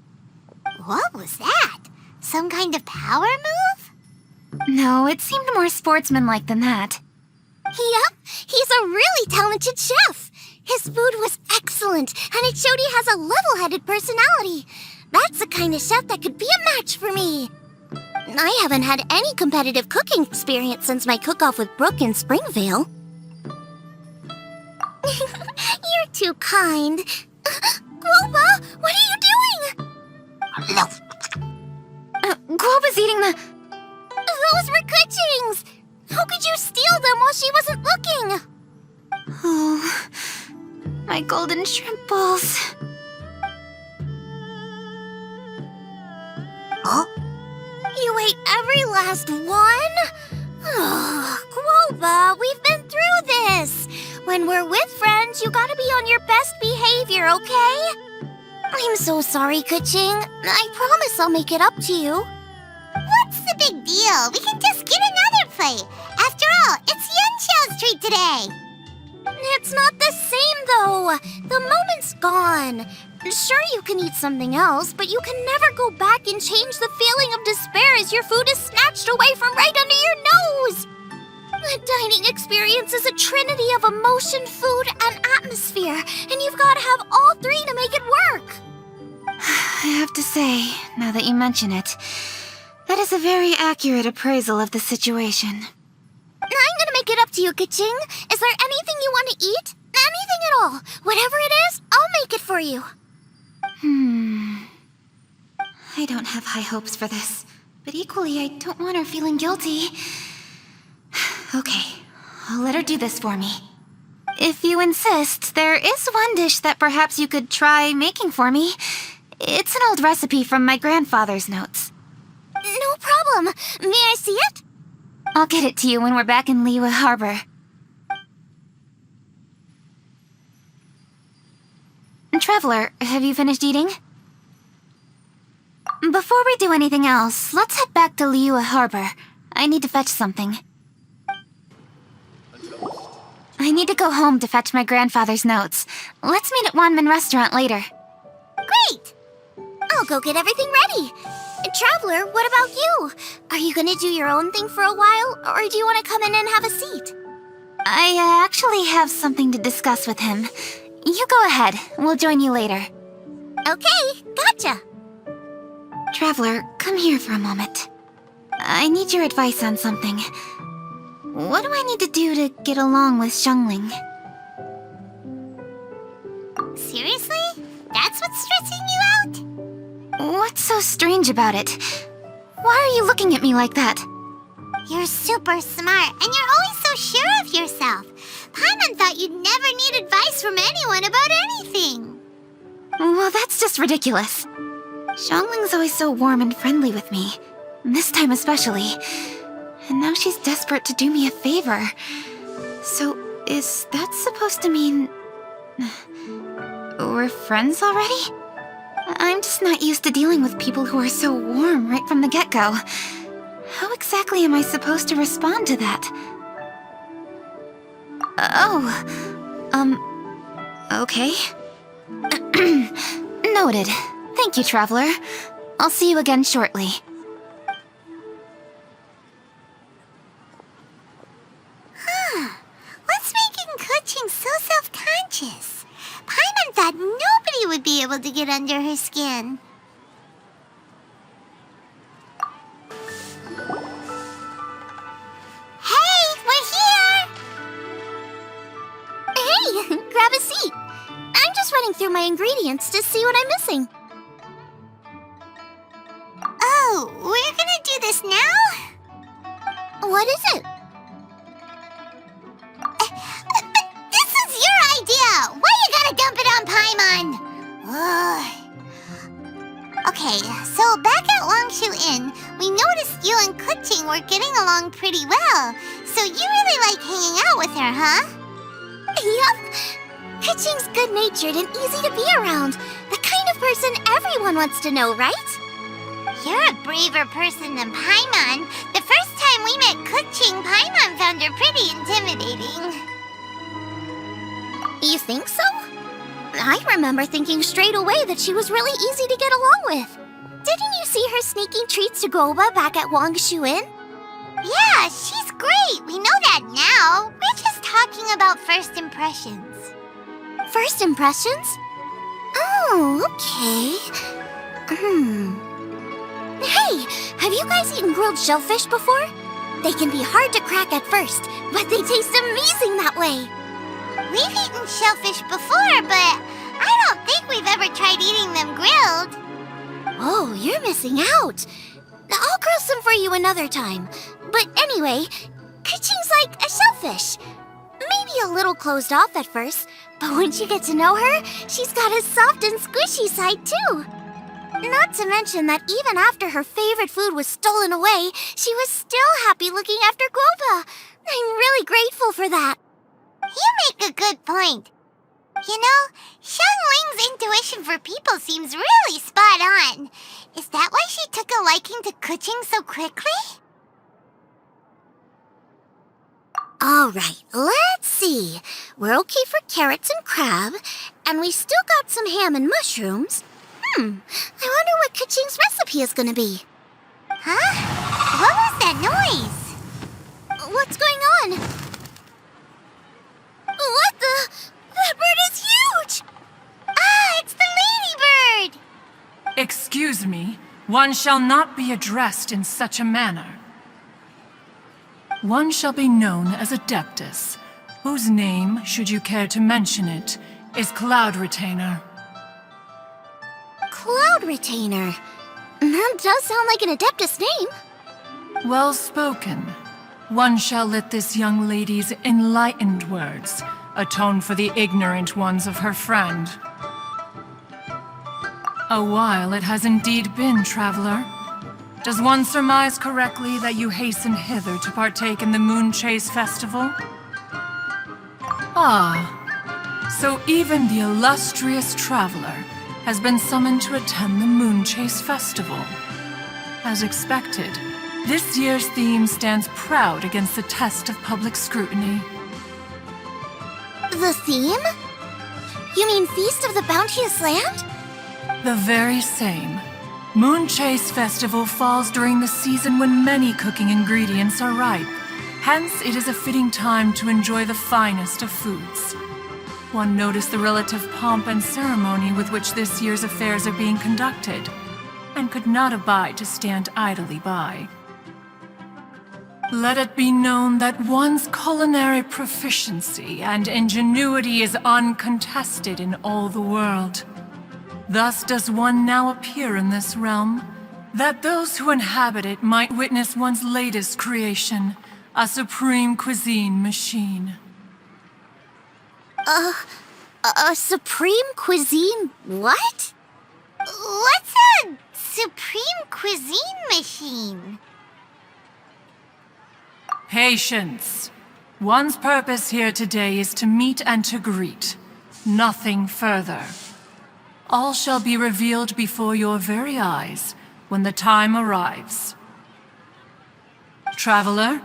What was that? Some kind of power move? No, it seemed more sportsmanlike than that. Yep, he's a really talented chef. His food was excellent, and it showed he has a level-headed personality. That's the kind of chef that could be a match for me. I haven't had any competitive cooking experience since my cook-off with Brooke in Springvale. You're too kind. Guoba, what are you doing? Guoba's eating the... Those were Kuching's! How could you steal them while she wasn't looking? Oh, my golden shrimp balls. Huh? You ate every last one? Guoba, we've been through this. When we're with friends, you gotta be on your best behavior, okay? I'm so sorry, Kuching. I promise I'll make it up to you. What's the big deal? We can just get another plate. After all, it's Yanxiao's treat today. It's not the same, though. The moment's gone. Sure, you can eat something else, but you can never go back and change the feeling of despair as your food is snatched away from right under your nose. The dining experience is a trinity of emotion, food, and atmosphere, and you've got to have all three to make it work. I have to say, now that you mention it, that is a very accurate appraisal of the situation. I'm gonna make it up to you, Kuching. Is there anything you want to eat? Anything at all. Whatever it is, I'll make it for you. I don't have high hopes for this, but equally I don't want her feeling guilty. Okay, I'll let her do this for me. If you insist, there is one dish that perhaps you could try making for me. It's an old recipe from my grandfather's notes. No problem. May I see it? I'll get it to you when we're back in Liyue Harbor. Traveler, have you finished eating? Before we do anything else, let's head back to Liyue Harbor. I need to fetch something. I need to go home to fetch my grandfather's notes. Let's meet at Wanmin Restaurant later. Great! I'll go get everything ready. Traveler, what about you? Are you gonna do your own thing for a while, or do you want to come in and have a seat? I actually have something to discuss with him. You go ahead. We'll join you later. Okay, gotcha. Traveler, come here for a moment. I need your advice on something. What do I need to do to get along with Xiangling? Seriously? That's what's stressing you out? What's so strange about it? Why are you looking at me like that? You're super smart, and you're always so sure of yourself. Paimon thought you'd never need advice from anyone about anything. Well, that's just ridiculous. Xiangling's always so warm and friendly with me. This time especially. And now she's desperate to do me a favor. So, is that supposed to mean... we're friends already? I'm just not used to dealing with people who are so warm right from the get-go. How exactly am I supposed to respond to that? Okay. Noted. Thank you, Traveler. I'll see you again shortly. What's making Kuching so self-conscious? Paimon thought nobody would be able to get under her skin. Hey, we're here! Hey, grab a seat. I'm just running through my ingredients to see what I'm missing. Oh, we're gonna do this now? What is it? But this is your idea! Why you gotta dump it on Paimon? Ugh. Okay, so back at Longshu Inn, we noticed you and Kuching were getting along pretty well. So you really like hanging out with her, huh? Yup. Kuching's good-natured and easy to be around. The kind of person everyone wants to know, right? You're a braver person than Paimon. The first time we met Kuching, Paimon found her pretty intimidating. You think so? I remember thinking straight away that she was really easy to get along with. Didn't you see her sneaking treats to Goba back at Wangshu Inn? Yeah, she's great. We know that now. We're just talking about first impressions. First impressions? Oh, okay. Hey, have you guys eaten grilled shellfish before? They can be hard to crack at first, but they taste amazing that way. We've eaten shellfish before, but I don't think we've ever tried eating them grilled. Oh, you're missing out. I'll grill some for you another time. But anyway, Kuching's like a shellfish. Maybe a little closed off at first, but once you get to know her, she's got a soft and squishy side too. Not to mention that even after her favorite food was stolen away, she was still happy looking after Guoba. I'm really grateful for that. You make a good point. You know, Xiangling's intuition for people seems really spot on. Is that why she took a liking to Kuching so quickly? All right, let's see. We're okay for carrots and crab, and we still got some ham and mushrooms. I wonder what Kuching's recipe is gonna be. Huh? What was that noise? What's going on? What the? That bird is huge! Ah, it's the ladybird! Excuse me, one shall not be addressed in such a manner. One shall be known as Adeptus, whose name, should you care to mention it, is Cloud Retainer. Cloud Retainer? That does sound like an Adeptus name. Well spoken. one shall let this young lady's enlightened words atone for the ignorant ones of her friend. A while it has indeed been, traveler. Does one surmise correctly that you hasten hither to partake in the Moon Chase Festival? Ah, so even the illustrious traveler has been summoned to attend the Moon Chase Festival. As expected, this year's theme stands proud against the test of public scrutiny. The theme? You mean Feast of the Bounteous Land? The very same. Moon Chase Festival falls during the season when many cooking ingredients are ripe. Hence, it is a fitting time to enjoy the finest of foods. One noticed the relative pomp and ceremony with which this year's affairs are being conducted, and could not abide to stand idly by. Let it be known that one's culinary proficiency and ingenuity is uncontested in all the world. Thus does one now appear in this realm, that those who inhabit it might witness one's latest creation, a supreme cuisine machine. A supreme cuisine what? What's a supreme cuisine machine? Patience. One's purpose here today is to meet and to greet. Nothing further. All shall be revealed before your very eyes when the time arrives. Traveler,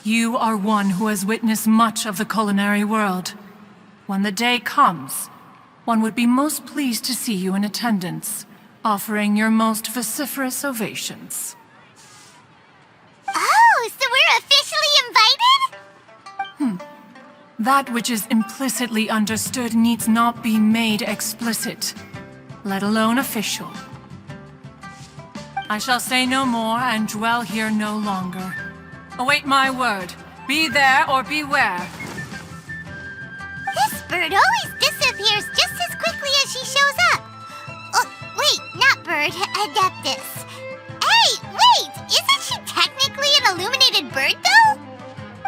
you are one who has witnessed much of the culinary world. When the day comes, one would be most pleased to see you in attendance, offering your most vociferous ovations. Oh, so we're officially invited? That which is implicitly understood needs not be made explicit, let alone official. I shall say no more and dwell here no longer. Await my word. Be there or beware. This bird always disappears just as quickly as she shows up. Oh, wait, not bird, Adeptus. Hey, wait! Isn't she technically an illuminated bird, though?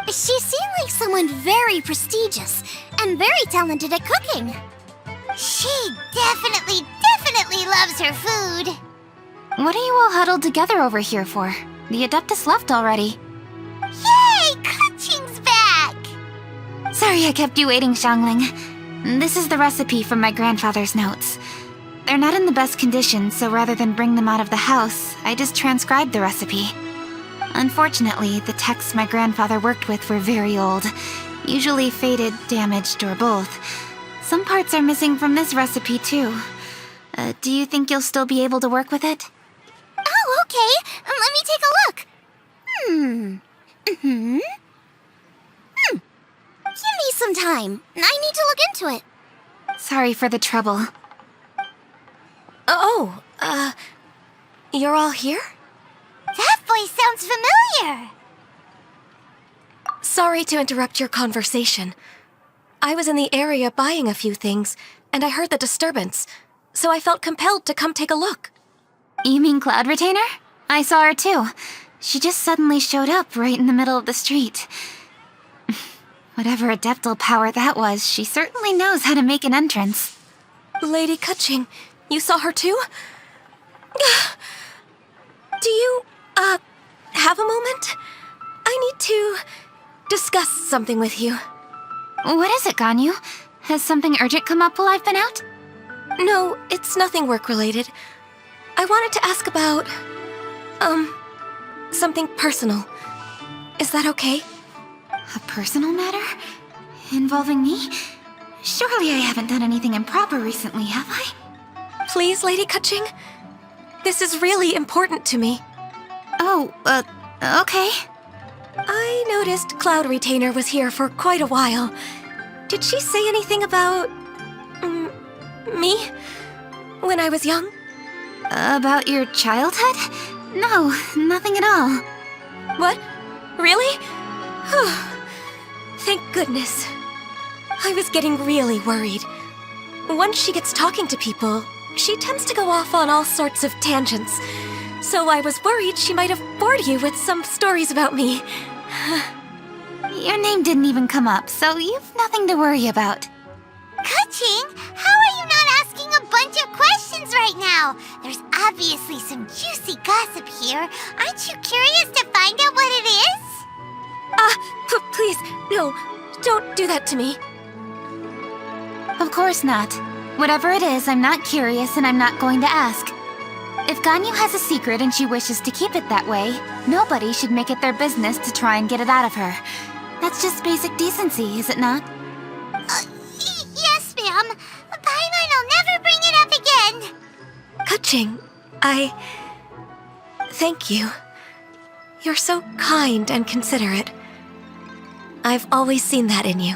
She seemed like someone very prestigious and very talented at cooking. She definitely loves her food. What are you all huddled together over here for? The Adeptus left already. Yay! Kaching's back! Sorry I kept you waiting, Xiangling. This is the recipe from my grandfather's notes. They're not in the best condition, so rather than bring them out of the house, I just transcribed the recipe. Unfortunately, the texts my grandfather worked with were very old, usually faded, damaged, or both. Some parts are missing from this recipe, too. Do you think you'll still be able to work with it? Oh, okay. Let me take a look. Give me some time. I need to look into it. Sorry for the trouble. You're all here? That voice sounds familiar. Sorry to interrupt your conversation. I was in the area buying a few things, and I heard the disturbance, so I felt compelled to come take a look. You mean Cloud Retainer? I saw her too. She just suddenly showed up right in the middle of the street. Whatever adeptal power that was, she certainly knows how to make an entrance. Lady Kaching, you saw her too? Do you, have a moment? I need to discuss something with you. What is it, Ganyu? Has something urgent come up while I've been out? No, it's nothing work-related. I wanted to ask about, something personal. Is that okay? A personal matter? Involving me? Surely I haven't done anything improper recently, have I? Please, Lady Kaching? This is really important to me. Oh, okay. I noticed Cloud Retainer was here for quite a while. Did she say anything about... me? When I was young? About your childhood? No, nothing at all. What? Really? Thank goodness. I was getting really worried. Once she gets talking to people, she tends to go off on all sorts of tangents. So I was worried she might have bored you with some stories about me. Your name didn't even come up, so you've nothing to worry about. Ka-ching, how are you not asking a bunch of questions right now? There's obviously some juicy gossip here. Aren't you curious to find out what it is? Please, no, don't do that to me. Of course not. Whatever it is, I'm not curious and I'm not going to ask. If Ganyu has a secret and she wishes to keep it that way, nobody should make it their business to try and get it out of her. That's just basic decency, is it not? Yes, ma'am. Paimon will never bring it up again. Ka-ching, thank you. You're so kind and considerate. I've always seen that in you.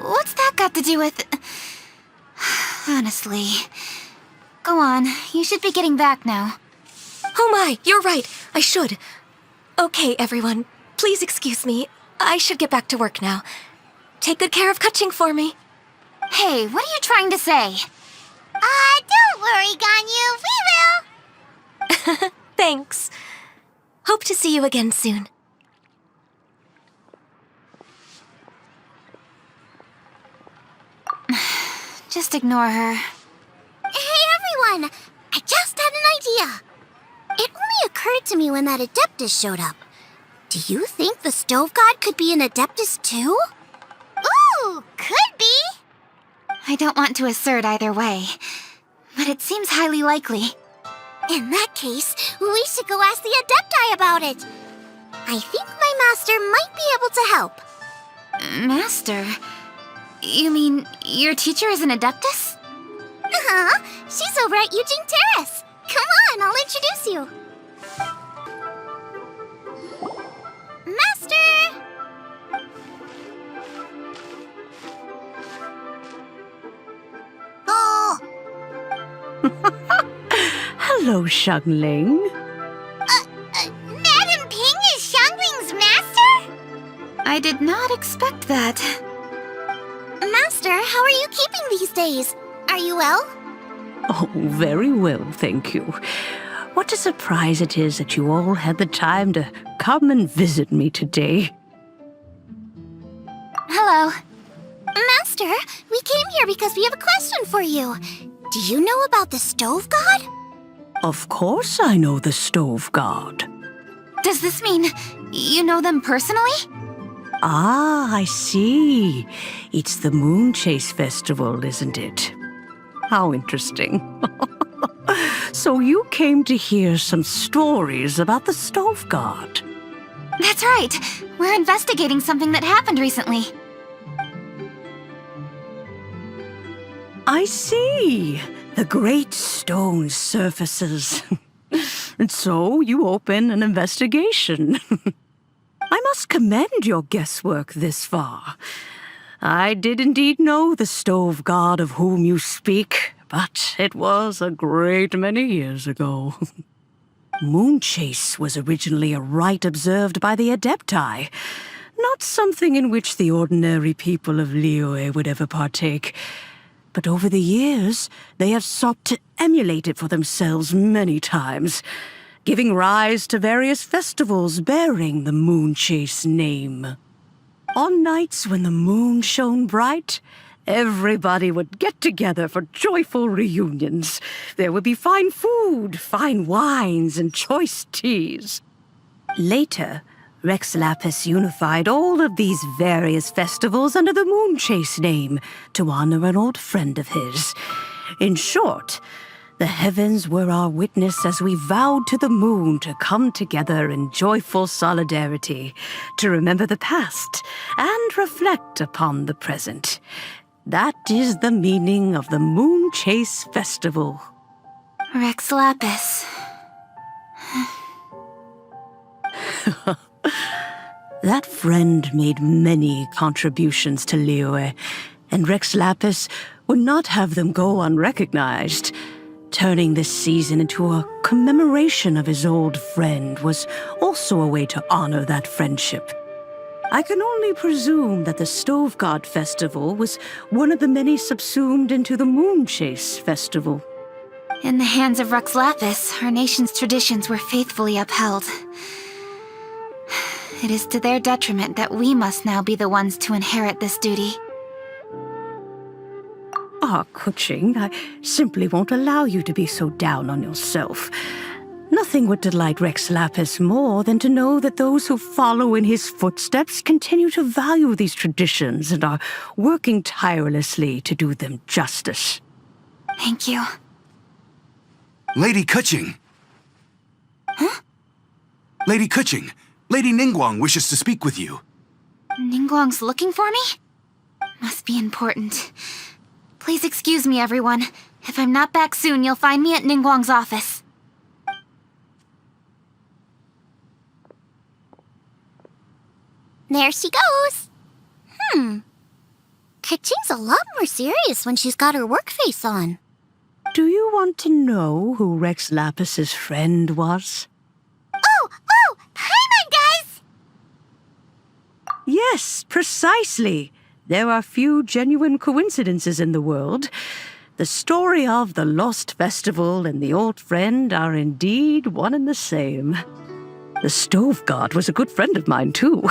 What's that got to do with... Honestly. Go on, you should be getting back now. Oh my, you're right. I should. Okay, everyone. Please excuse me. I should get back to work now. Take good care of Ka-ching for me. Hey, what are you trying to say? Don't worry, Ganyu. We will. Thanks. Hope to see you again soon. Just ignore her. Hey, everyone! I just had an idea. It only occurred to me when that Adeptus showed up. Do you think the Stove God could be an Adeptus too? Ooh, could be. I don't want to assert either way, but it seems highly likely. In that case, we should go ask the Adepti about it. I think my master might be able to help. Master? You mean your teacher is an Adeptus? Uh-huh. She's over at Yujing Terrace. Come on, I'll introduce you. Master! Oh! Hello, Xiangling. Madam Ping is Xiangling's master? I did not expect that. Master, how are you keeping these days? Are you well? Oh, very well, thank you. What a surprise it is that you all had the time to come and visit me today. Hello. Master, we came here because we have a question for you. Do you know about the Stove God? Of course I know the Stove God. Does this mean you know them personally? Ah, I see. It's the Moon Chase Festival, isn't it? How interesting. So you came to hear some stories about the Stove God. That's right. We're investigating something that happened recently. I see. The great stone surfaces. And so you open an investigation. I must commend your guesswork this far. I did indeed know the Stove God of whom you speak, but it was a great many years ago. Moon Chase was originally a rite observed by the Adepti, not something in which the ordinary people of Liyue would ever partake. But over the years, they have sought to emulate it for themselves many times, giving rise to various festivals bearing the Moon Chase name. On nights when the moon shone bright, everybody would get together for joyful reunions. There would be fine food, fine wines, and choice teas. Later, Rex Lapis unified all of these various festivals under the Moon Chase name to honor an old friend of his. In short, the heavens were our witness as we vowed to the moon to come together in joyful solidarity, to remember the past and reflect upon the present. That is the meaning of the Moon Chase Festival. Rex Lapis. That friend made many contributions to Liyue, and Rex Lapis would not have them go unrecognized. Turning this season into a commemoration of his old friend was also a way to honor that friendship. I can only presume that the Stove God Festival was one of the many subsumed into the Moon Chase Festival. In the hands of Rex Lapis, our nation's traditions were faithfully upheld. It is to their detriment that we must now be the ones to inherit this duty. Kuching, I simply won't allow you to be so down on yourself. Nothing would delight Rex Lapis more than to know that those who follow in his footsteps continue to value these traditions and are working tirelessly to do them justice. Thank you. Lady Kuching! Huh? Lady Kuching, Lady Ningguang wishes to speak with you. Ningguang's looking for me? Must be important. Please excuse me, everyone. If I'm not back soon, you'll find me at Ningguang's office. There she goes. Kuching's a lot more serious when she's got her work face on. Do you want to know who Rex Lapis's friend was? Oh! Paimon, guys! Yes, precisely. There are few genuine coincidences in the world. The story of the Lost Festival and the old friend are indeed one and the same. The Stove God was a good friend of mine, too.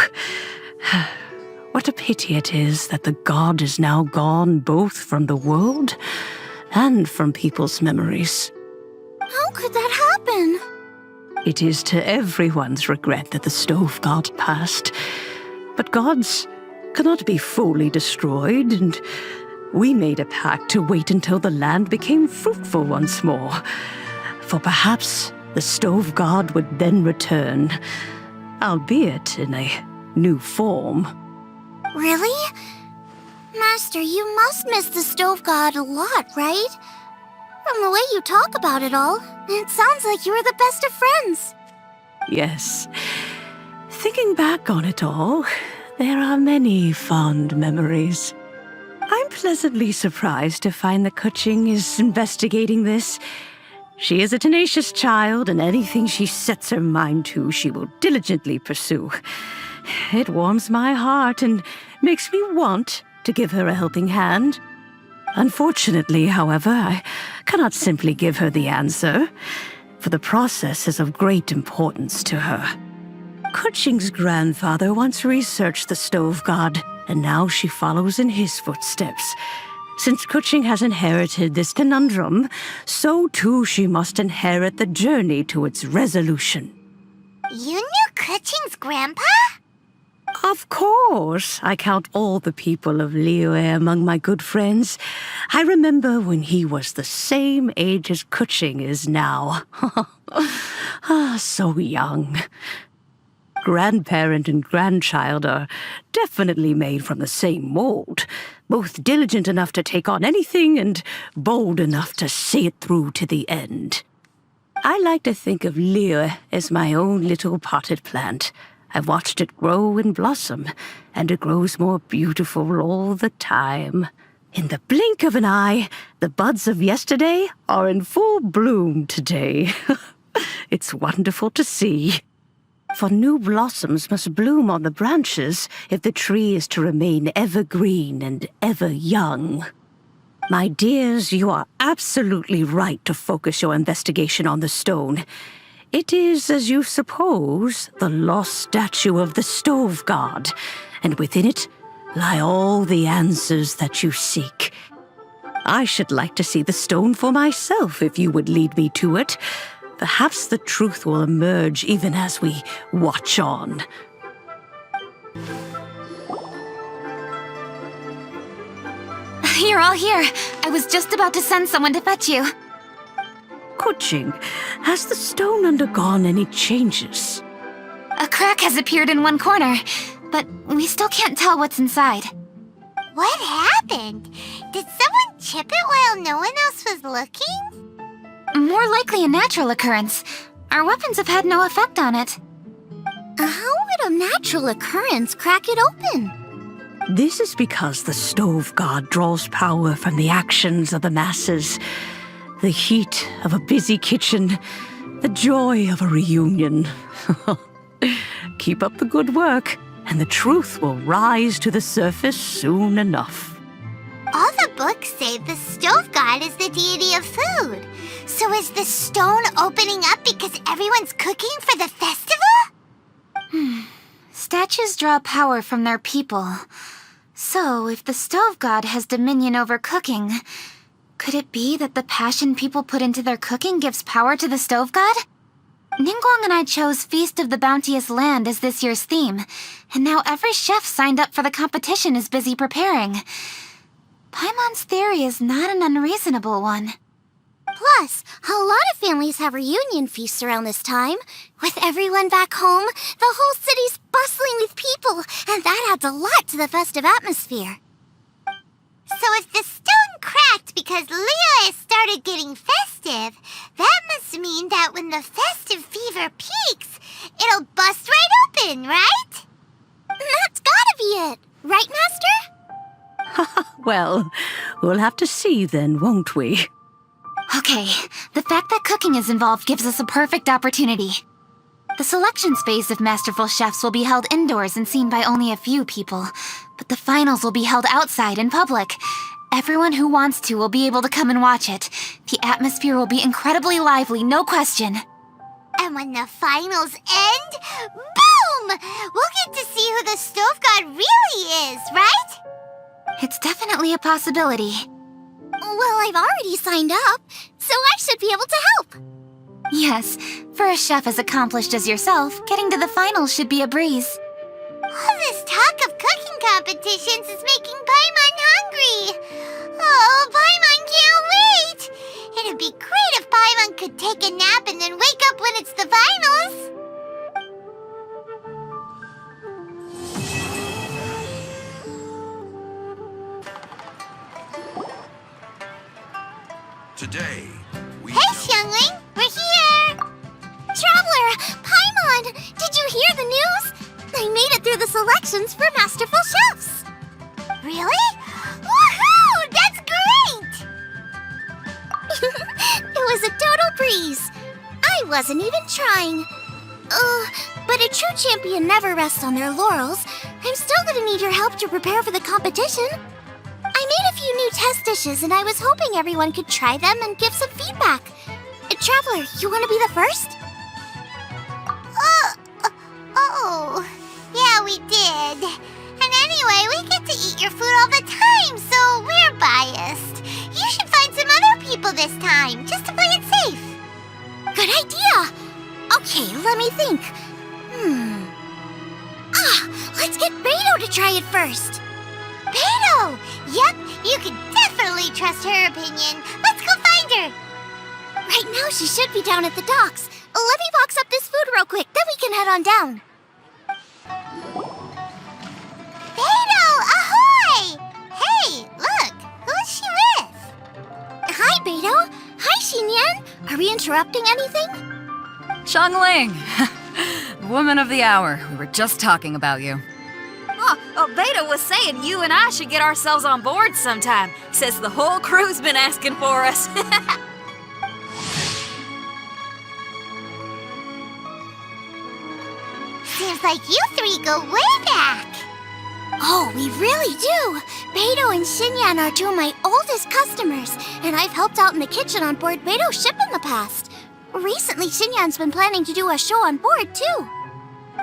What a pity it is that the god is now gone both from the world and from people's memories. How could that happen? It is to everyone's regret that the Stove God passed. But gods cannot be fully destroyed, and we made a pact to wait until the land became fruitful once more. For perhaps the Stove God would then return, albeit in a new form. Really? Master, you must miss the Stove God a lot, right? From the way you talk about it all, it sounds like you were the best of friends. Yes. Thinking back on it all, there are many fond memories. I'm pleasantly surprised to find that Kuching is investigating this. She is a tenacious child, and anything she sets her mind to, she will diligently pursue. It warms my heart and makes me want to give her a helping hand. Unfortunately, however, I cannot simply give her the answer, for the process is of great importance to her. Kuching's grandfather once researched the Stove God, and now she follows in his footsteps. Since Kuching has inherited this conundrum, so too she must inherit the journey to its resolution. You knew Kuching's grandpa? Of course. I count all the people of Liyue among my good friends. I remember when he was the same age as Kuching is now. So young. Grandparent and grandchild are definitely made from the same mold, both diligent enough to take on anything and bold enough to see it through to the end. I like to think of Liyue as my own little potted plant. I've watched it grow and blossom, and it grows more beautiful all the time. In the blink of an eye, the buds of yesterday are in full bloom today. It's wonderful to see. For new blossoms must bloom on the branches if the tree is to remain evergreen and ever young. My dears, you are absolutely right to focus your investigation on the stone. It is, as you suppose, the lost statue of the Stove God, and within it lie all the answers that you seek. I should like to see the stone for myself if you would lead me to it. Perhaps the truth will emerge even as we watch on. You're all here. I was just about to send someone to fetch you. Kuching, has the stone undergone any changes? A crack has appeared in one corner, but we still can't tell what's inside. What happened? Did someone chip it while no one else was looking? More likely a natural occurrence. Our weapons have had no effect on it. How would a natural occurrence crack it open? This is because the Stove God draws power from the actions of the masses. The heat of a busy kitchen, the joy of a reunion. Keep up the good work, and the truth will rise to the surface soon enough. All the books say the Stove God is the deity of food. So is the stone opening up because everyone's cooking for the festival? Statues draw power from their people. So, if the stove god has dominion over cooking, could it be that the passion people put into their cooking gives power to the stove god? Ningguang and I chose Feast of the Bounteous Land as this year's theme, and now every chef signed up for the competition is busy preparing. Paimon's theory is not an unreasonable one. Plus, a lot of families have reunion feasts around this time. With everyone back home, the whole city's bustling with people, and that adds a lot to the festive atmosphere. So if the stone cracked because Leo started getting festive, that must mean that when the festive fever peaks, it'll bust right open, right? That's gotta be it. Right, Master? Well, we'll have to see then, won't we? Okay, the fact that cooking is involved gives us a perfect opportunity. The selections phase of Masterful Chefs will be held indoors and seen by only a few people, but the finals will be held outside in public. Everyone who wants to will be able to come and watch it. The atmosphere will be incredibly lively, no question. And when the finals end, boom! We'll get to see who the stove god really is, right? It's definitely a possibility. Well, I've already signed up, so I should be able to help. Yes, for a chef as accomplished as yourself, getting to the finals should be a breeze. All this talk of cooking competitions is making Paimon hungry. Oh, Paimon can't wait! It'd be great if Paimon could take a nap and then wake up when it's the finals. Today, Hey, Xiangling, we're here! Traveler, Paimon, did you hear the news? I made it through the selections for Masterful Chefs. Really? Woohoo! That's great! It was a total breeze. I wasn't even trying. But a true champion never rests on their laurels. I'm still gonna need your help to prepare for the competition. I made a few new test dishes, and I was hoping everyone could try them and give some feedback. Traveler, you want to be the first? Oh, yeah, we did. And anyway, we get to eat your food all the time, so we're biased. You should find some other people this time, just to play it safe. Good idea. Okay, let me think. Let's get Beto to try it first. Beto! Yep, you can definitely trust her opinion. Let's go find her. Right now, she should be down at the docks. Let me box up this food real quick, then we can head on down. Beto, ahoy! Hey, look, who's she with? Hi, Beto. Hi, Xinyan. Are we interrupting anything? Xiangling! Woman of the hour. We were just talking about you. Beta was saying you and I should get ourselves on board sometime. Says the whole crew's been asking for us. Seems like you three go way back. Oh, we really do. Beto and Xinyan are two of my oldest customers, and I've helped out in the kitchen on board Beto's ship in the past. Recently, Xinyan's been planning to do a show on board, too.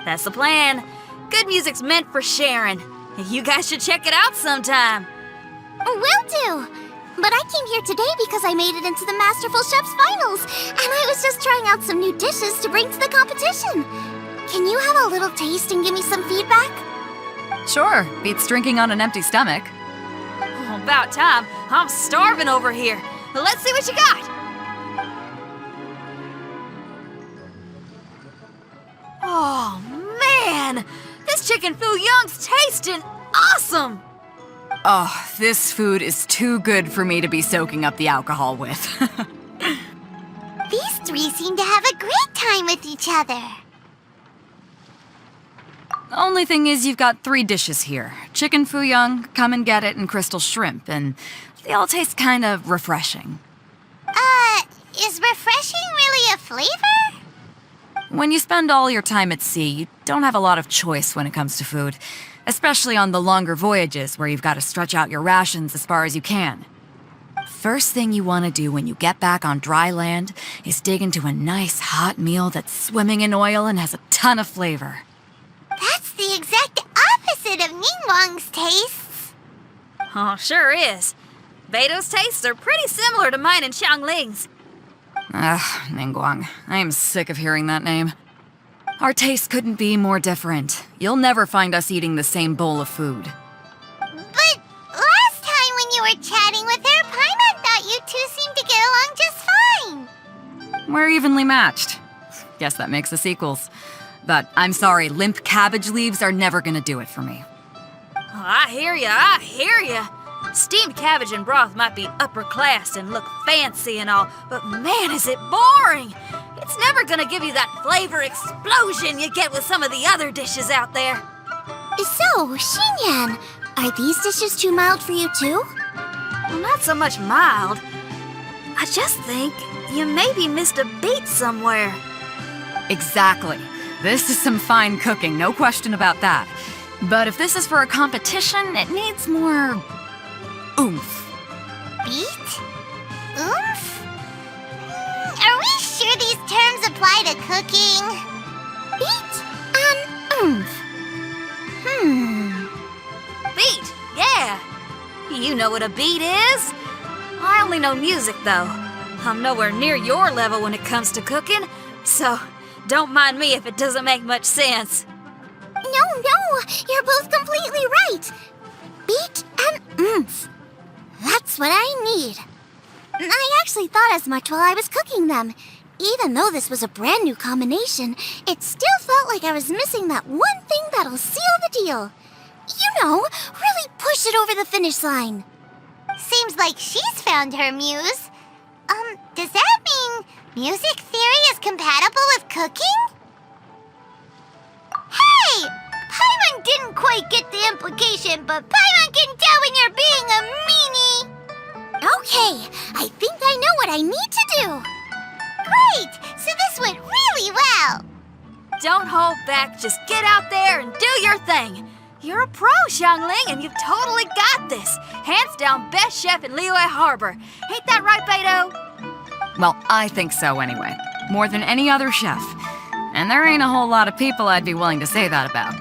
That's the plan. Good music's meant for sharing. You guys should check it out sometime. Will do. But I came here today because I made it into the Masterful Chef's finals, and I was just trying out some new dishes to bring to the competition. Can you have a little taste and give me some feedback? Sure, beats drinking on an empty stomach. Oh, about time. I'm starving over here. Let's see what you got. Oh, man! This chicken foo young's tasting awesome! Oh, this food is too good for me to be soaking up the alcohol with. These three seem to have a great time with each other. Only thing is you've got 3 dishes here. Chicken foo young, come and get it, and crystal shrimp, and they all taste kind of refreshing. Is refreshing really a flavor? When you spend all your time at sea, you don't have a lot of choice when it comes to food, especially on the longer voyages where you've got to stretch out your rations as far as you can. First thing you want to do when you get back on dry land is dig into a nice hot meal that's swimming in oil and has a ton of flavor. That's the exact opposite of Ningguang's tastes. Oh, sure is. Beto's tastes are pretty similar to mine and Xiangling's. Ugh, Ningguang. I am sick of hearing that name. Our tastes couldn't be more different. You'll never find us eating the same bowl of food. But last time when you were chatting with her, Paimon thought you two seemed to get along just fine. We're evenly matched. Guess that makes us equals. But I'm sorry, limp cabbage leaves are never gonna do it for me. Oh, I hear ya. Steamed cabbage and broth might be upper class and look fancy and all, but man, is it boring! It's never gonna give you that flavor explosion you get with some of the other dishes out there. So, Xinyan, are these dishes too mild for you too? Well, not so much mild. I just think you maybe missed a beat somewhere. Exactly. This is some fine cooking, no question about that. But if this is for a competition, it needs more oomph. Beat? Oomph? Are we sure these terms apply to cooking? Beat and oomph. Beat, yeah. You know what a beat is? I only know music, though. I'm nowhere near your level when it comes to cooking, so don't mind me if it doesn't make much sense. No, you're both completely right. Beat and oomph. That's what I need. I actually thought as much while I was cooking them. Even though this was a brand new combination, it still felt like I was missing that one thing that'll seal the deal. You know, really push it over the finish line. Seems like she's found her muse. Does that mean music theory is compatible with cooking? Hey! Paimon didn't quite get the implication, but Paimon can tell when you're being a meanie. Okay, I think I know what I need to do. Great! So this went really well. Don't hold back, just get out there and do your thing. You're a pro, Xiangling, and you've totally got this. Hands down best chef in Liyue Harbor. Ain't that right, Beto? Well, I think so anyway. More than any other chef. And there ain't a whole lot of people I'd be willing to say that about.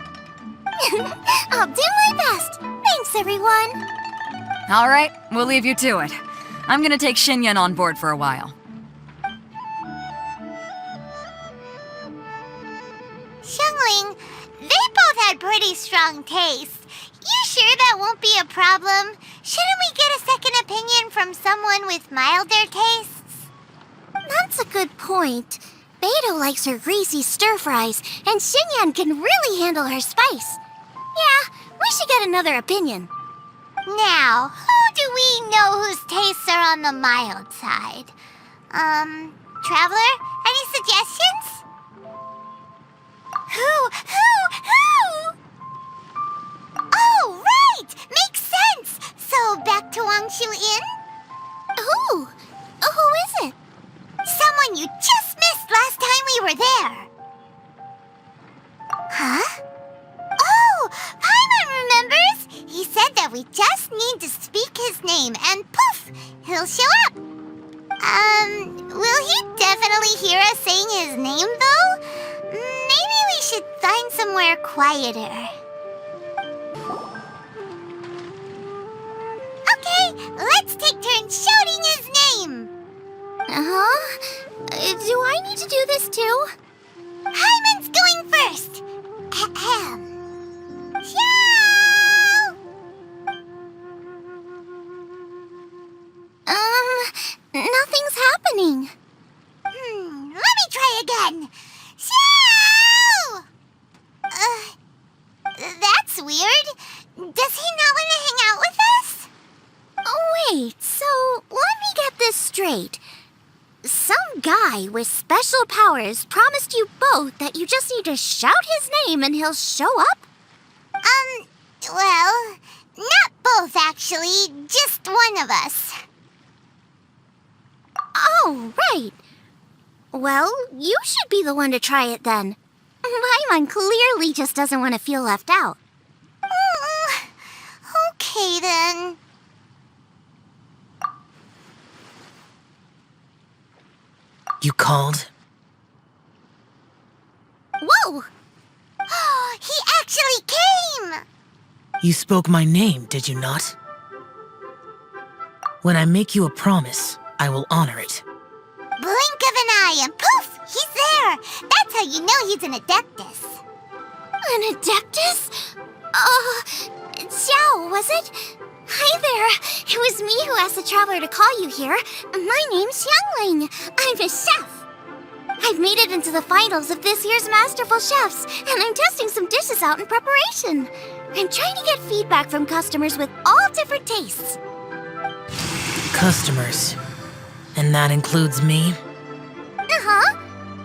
I'll do my best. Thanks, everyone. All right, we'll leave you to it. I'm gonna take Xinyan on board for a while. Xiangling, they both had pretty strong tastes. You sure that won't be a problem? Shouldn't we get a second opinion from someone with milder tastes? That's a good point. Beto likes her greasy stir-fries, and Xinyan can really handle her spice. Yeah, we should get another opinion. Now, who do we know whose tastes are on the mild side? Traveler? Any suggestions? Who? Oh, right! Makes sense! So, back to Wangshu Inn? Who is it? Someone you just missed last time we were there. Huh? Oh, Paimon remembers! He said that we just need to speak his name and poof, he'll show up. Will he definitely hear us saying his name though? Maybe we should find somewhere quieter. Okay, let's take turns shouting his name. Do I need to do this too? Hyman's going first. Ahem. Shout! Nothing's happening. Let me try again. Shout! That's weird. Does he not want to hang out with us? Oh, wait, so let me get this straight. Some guy with special powers promised you both that you just need to shout his name and he'll show up? Well, not both actually, just one of us. Oh, right. Well, you should be the one to try it then. Paimon clearly just doesn't want to feel left out. Okay then. You called? Whoa! He actually came! You spoke my name, did you not? When I make you a promise, I will honor it. Blink of an eye and poof! He's there! That's how you know he's an Adeptus. An Adeptus? Xiao, was it? Hi there. It was me who asked the traveler to call you here. My name's Xiangling. I'm a chef. I've made it into the finals of this year's Masterful Chefs, and I'm testing some dishes out in preparation. I'm trying to get feedback from customers with all different tastes. Customers. And that includes me? Uh-huh.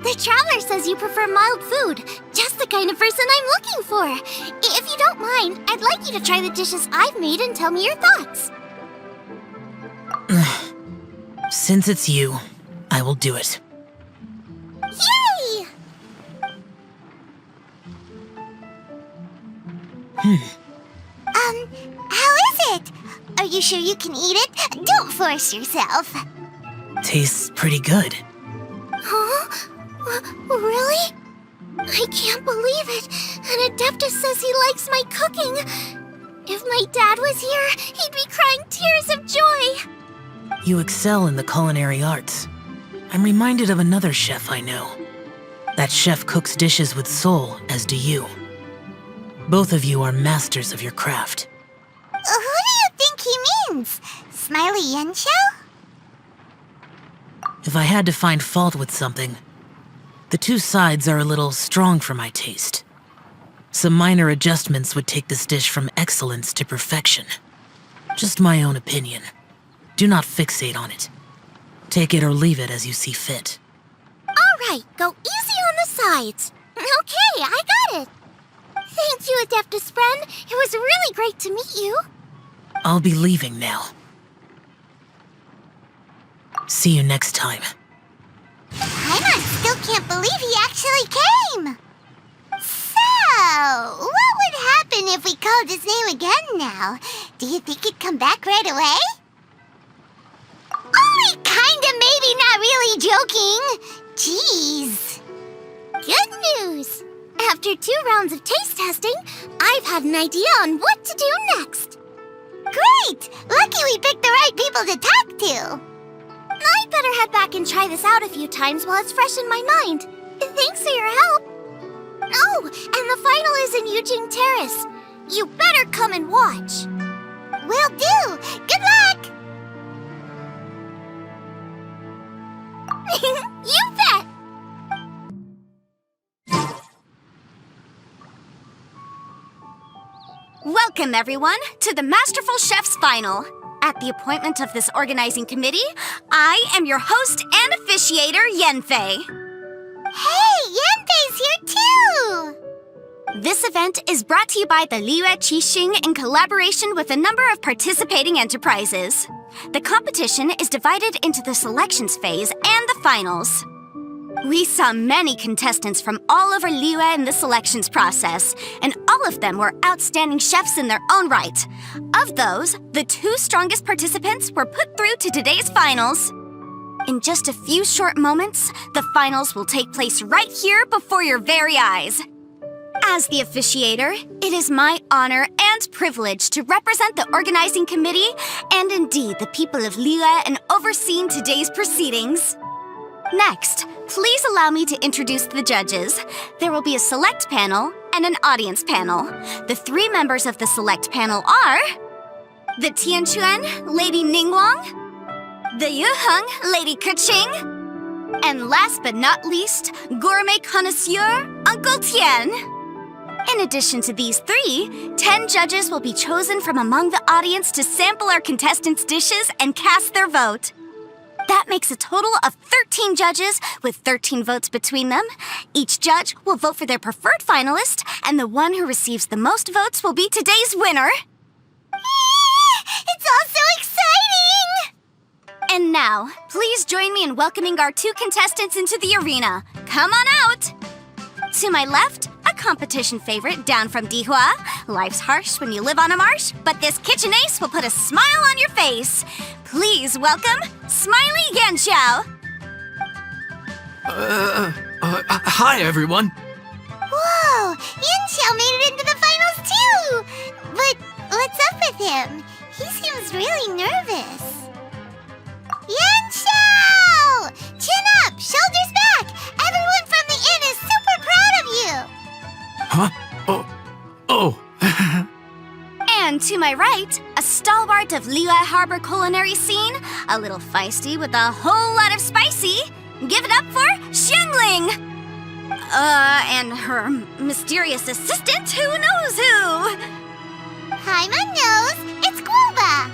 The traveler says you prefer mild food, just the kind of person I'm looking for. If you don't mind, I'd like you to try the dishes I've made and tell me your thoughts. Since it's you, I will do it. Yay! How is it? Are you sure you can eat it? Don't force yourself. Tastes pretty good. Huh? Really? I can't believe it. An Adeptus says he likes my cooking. If my dad was here, he'd be crying tears of joy. You excel in the culinary arts. I'm reminded of another chef I know. That chef cooks dishes with soul, as do you. Both of you are masters of your craft. Who do you think he means? Smiley Yanxiao? If I had to find fault with something, the two sides are a little strong for my taste. Some minor adjustments would take this dish from excellence to perfection. Just my own opinion. Do not fixate on it. Take it or leave it as you see fit. All right, go easy on the sides. Okay, I got it. Thank you, Adeptus friend. It was really great to meet you. I'll be leaving now. See you next time. Paimon still can't believe he actually came! So, what would happen if we called his name again now? Do you think he'd come back right away? Only kinda, maybe, not really joking. Jeez. Good news! After 2 rounds of taste testing, I've had an idea on what to do next. Great! Lucky we picked the right people to talk to. I'd better head back and try this out a few times while it's fresh in my mind. Thanks for your help. Oh, and the final is in Yujing Terrace. You better come and watch. Will do. Good luck! You bet! Welcome, everyone, to the Masterful Chef's Final. At the appointment of this organizing committee, I am your host and officiator, Yanfei. Hey, Yanfei's here too! This event is brought to you by the Liyue Qixing in collaboration with a number of participating enterprises. The competition is divided into the selections phase and the finals. We saw many contestants from all over Liyue in the selections process, and all of them were outstanding chefs in their own right. Of those, the 2 strongest participants were put through to today's finals. In just a few short moments, the finals will take place right here before your very eyes. As the officiator, it is my honor and privilege to represent the organizing committee and indeed the people of Liyue in overseeing today's proceedings. Next, please allow me to introduce the judges. There will be a select panel and an audience panel. The 3 members of the select panel are the Tianquan, Lady Ningguang, the Yuheng, Lady Keqing, and last but not least, gourmet connoisseur, Uncle Tian. In addition to these 3, 10 judges will be chosen from among the audience to sample our contestants' dishes and cast their vote. That makes a total of 13 judges with 13 votes between them. Each judge will vote for their preferred finalist, and the one who receives the most votes will be today's winner. It's all so exciting! And now, please join me in welcoming our 2 contestants into the arena. Come on out! To my left, a competition favorite down from Dihua. Life's harsh when you live on a marsh, but this kitchen ace will put a smile on your face. Please welcome Smiley Yanxiao. Hi, everyone. Whoa! Wow! Yanxiao made it into the finals too! But what's up with him? He seems really nervous. Yanxiao! Chin up! Shoulders back! Everyone from the inn is super proud of you! Huh? Oh. And to my right, a stalwart of Liyue Harbor culinary scene, a little feisty with a whole lot of spicy. Give it up for Xiangling! And her mysterious assistant, who knows who? Paimon knows. It's Guoba.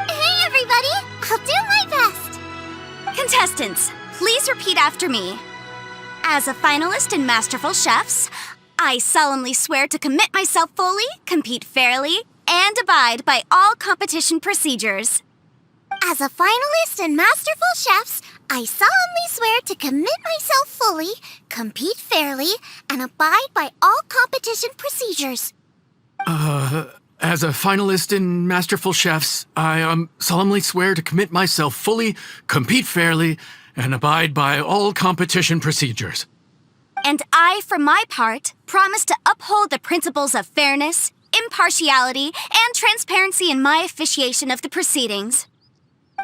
Hey, everybody! I'll do my best. Contestants, please repeat after me. As a finalist in Masterful Chefs, I solemnly swear to commit myself fully, compete fairly, and abide by all competition procedures. As a finalist in Masterful Chefs, I solemnly swear to commit myself fully, compete fairly, and abide by all competition procedures. As a finalist in Masterful Chefs, I solemnly swear to commit myself fully, compete fairly, and abide by all competition procedures. And I, for my part, promise to uphold the principles of fairness, impartiality, and transparency in my officiation of the proceedings.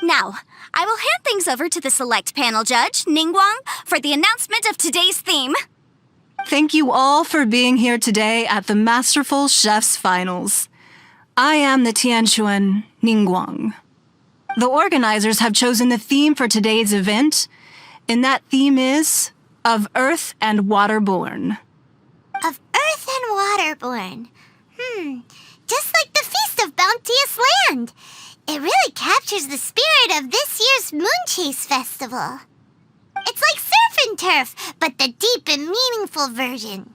Now, I will hand things over to the select panel judge, Ningguang, for the announcement of today's theme. Thank you all for being here today at the Masterful Chefs Finals. I am the Tianquan Ningguang. The organizers have chosen the theme for today's event, and that theme is of Earth and Waterborn. Of Earth and Waterborn. Just like the Feast of Bounteous Land. It really captures the spirit of this year's Moon Chase Festival. It's like surf and turf, but the deep and meaningful version.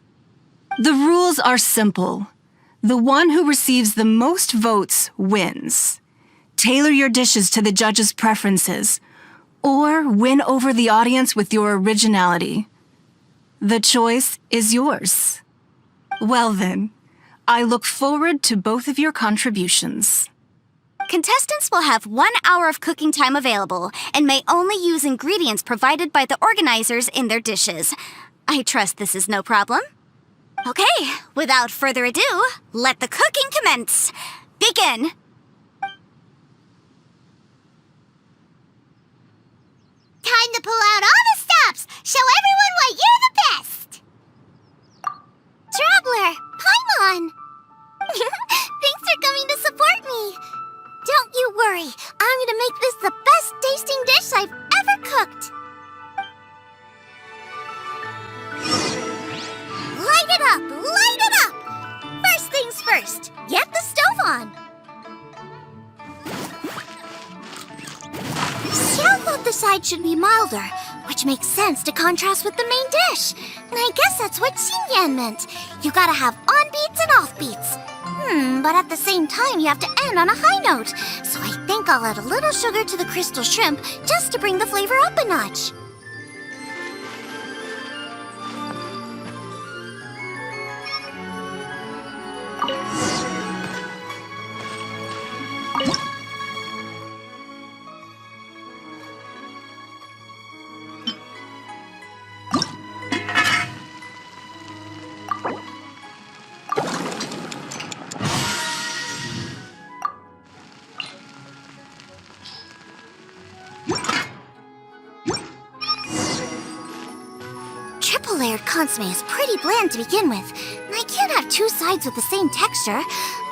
The rules are simple. The one who receives the most votes wins. Tailor your dishes to the judges' preferences, or win over the audience with your originality. The choice is yours. Well then, I look forward to both of your contributions. Contestants will have 1 hour of cooking time available and may only use ingredients provided by the organizers in their dishes. I trust this is no problem. Okay, without further ado, let the cooking commence. Begin! Time to pull out all the stops! Show everyone why you're the best! Traveler, Paimon! Thanks for coming to support me! Don't you worry, I'm gonna make this the best tasting dish I've ever cooked! Light it up! Light it up! First things first, get the stove on! Xiao thought the side should be milder, which makes sense to contrast with the main dish. And I guess that's what Xinyan meant. You gotta have on-beats and off-beats. But at the same time, you have to end on a high note. So I think I'll add a little sugar to the crystal shrimp just to bring the flavor up a notch. Triple-layered consomme is pretty bland to begin with, and I can't have two sides with the same texture.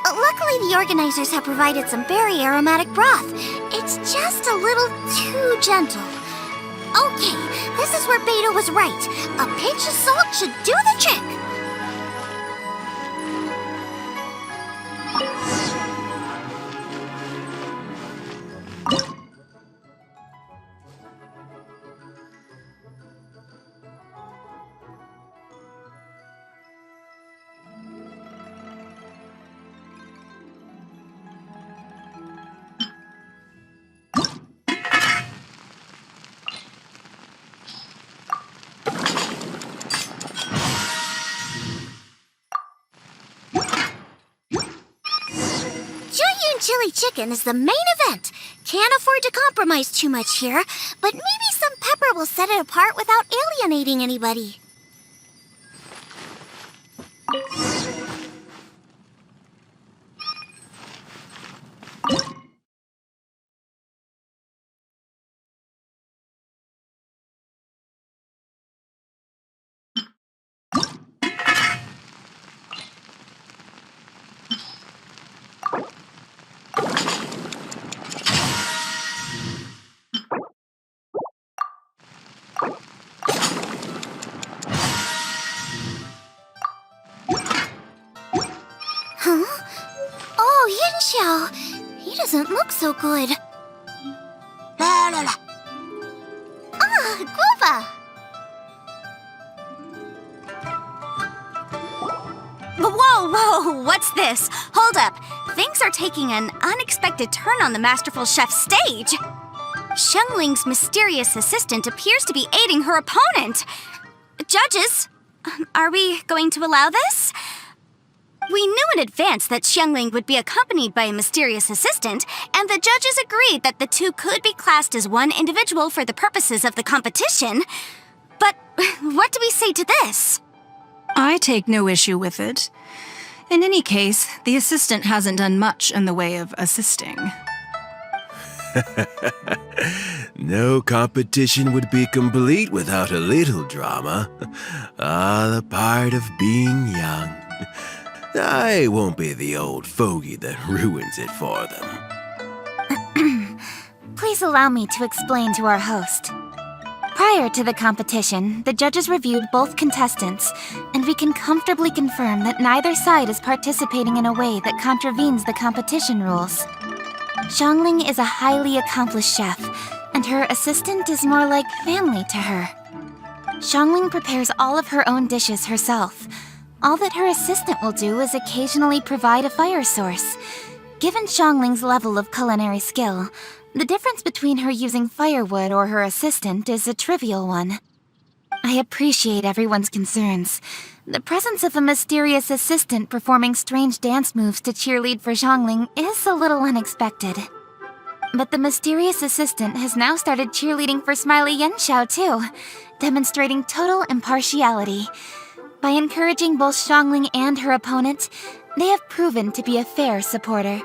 Luckily, the organizers have provided some very aromatic broth. It's just a little too gentle. Okay, this is where Beta was right. A pinch of salt should do the trick. Chili chicken is the main event. Can't afford to compromise too much here, but maybe some pepper will set it apart without alienating anybody. Xiao, he doesn't look so good. Ah, Guava! Whoa, what's this? Hold up. Things are taking an unexpected turn on the masterful chef's stage. Xiangling's mysterious assistant appears to be aiding her opponent. Judges, are we going to allow this? We knew in advance that Xiangling would be accompanied by a mysterious assistant, and the judges agreed that the two could be classed as one individual for the purposes of the competition. But what do we say to this? I take no issue with it. In any case, the assistant hasn't done much in the way of assisting. No competition would be complete without a little drama. All a part of being young. I won't be the old fogey that ruins it for them. Please allow me to explain to our host. Prior to the competition, the judges reviewed both contestants, and we can comfortably confirm that neither side is participating in a way that contravenes the competition rules. Xiangling is a highly accomplished chef, and her assistant is more like family to her. Xiangling prepares all of her own dishes herself. All that her assistant will do is occasionally provide a fire source. Given Xiangling's level of culinary skill, the difference between her using firewood or her assistant is a trivial one. I appreciate everyone's concerns. The presence of a mysterious assistant performing strange dance moves to cheerlead for Xiangling is a little unexpected. But the mysterious assistant has now started cheerleading for Smiley Yanxiao too, demonstrating total impartiality. By encouraging both Xiangling and her opponent, they have proven to be a fair supporter.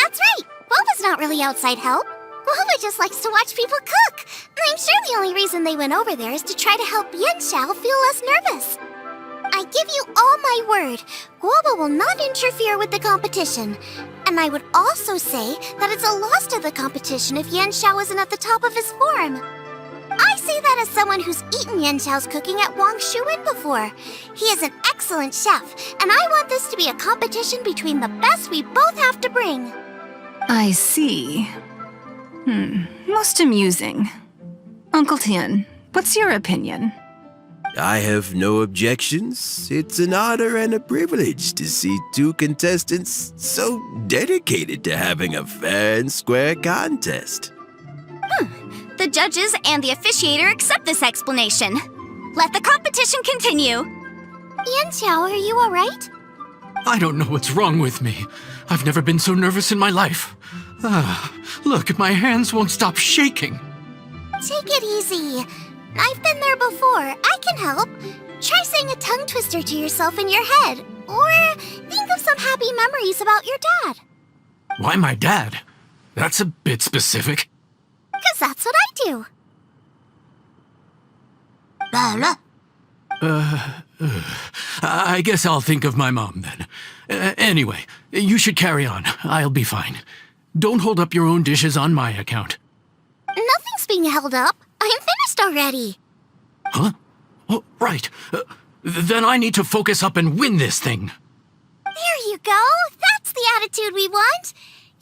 That's right! Guava's not really outside help. Guava just likes to watch people cook. I'm sure the only reason they went over there is to try to help Yanxiao feel less nervous. I give you all my word, Guava will not interfere with the competition. And I would also say that it's a loss to the competition if Yanxiao isn't at the top of his form. I say that as someone who's eaten Yanxiao's cooking at Wang Shuin before. He is an excellent chef, and I want this to be a competition between the best we both have to bring. I see. Most amusing. Uncle Tian, what's your opinion? I have no objections. It's an honor and a privilege to see two contestants so dedicated to having a fair and square contest. The judges and the officiator accept this explanation. Let the competition continue. Yanxiao, are you alright? I don't know what's wrong with me. I've never been so nervous in my life. Look, my hands won't stop shaking. Take it easy. I've been there before. I can help. Try saying a tongue twister to yourself in your head. Or think of some happy memories about your dad. Why my dad? That's a bit specific. 'Cause that's what I do. I guess I'll think of my mom then. Anyway, you should carry on. I'll be fine. Don't hold up your own dishes on my account. Nothing's being held up. I'm finished already. Huh? Oh, right. Then I need to focus up and win this thing. There you go. That's the attitude we want.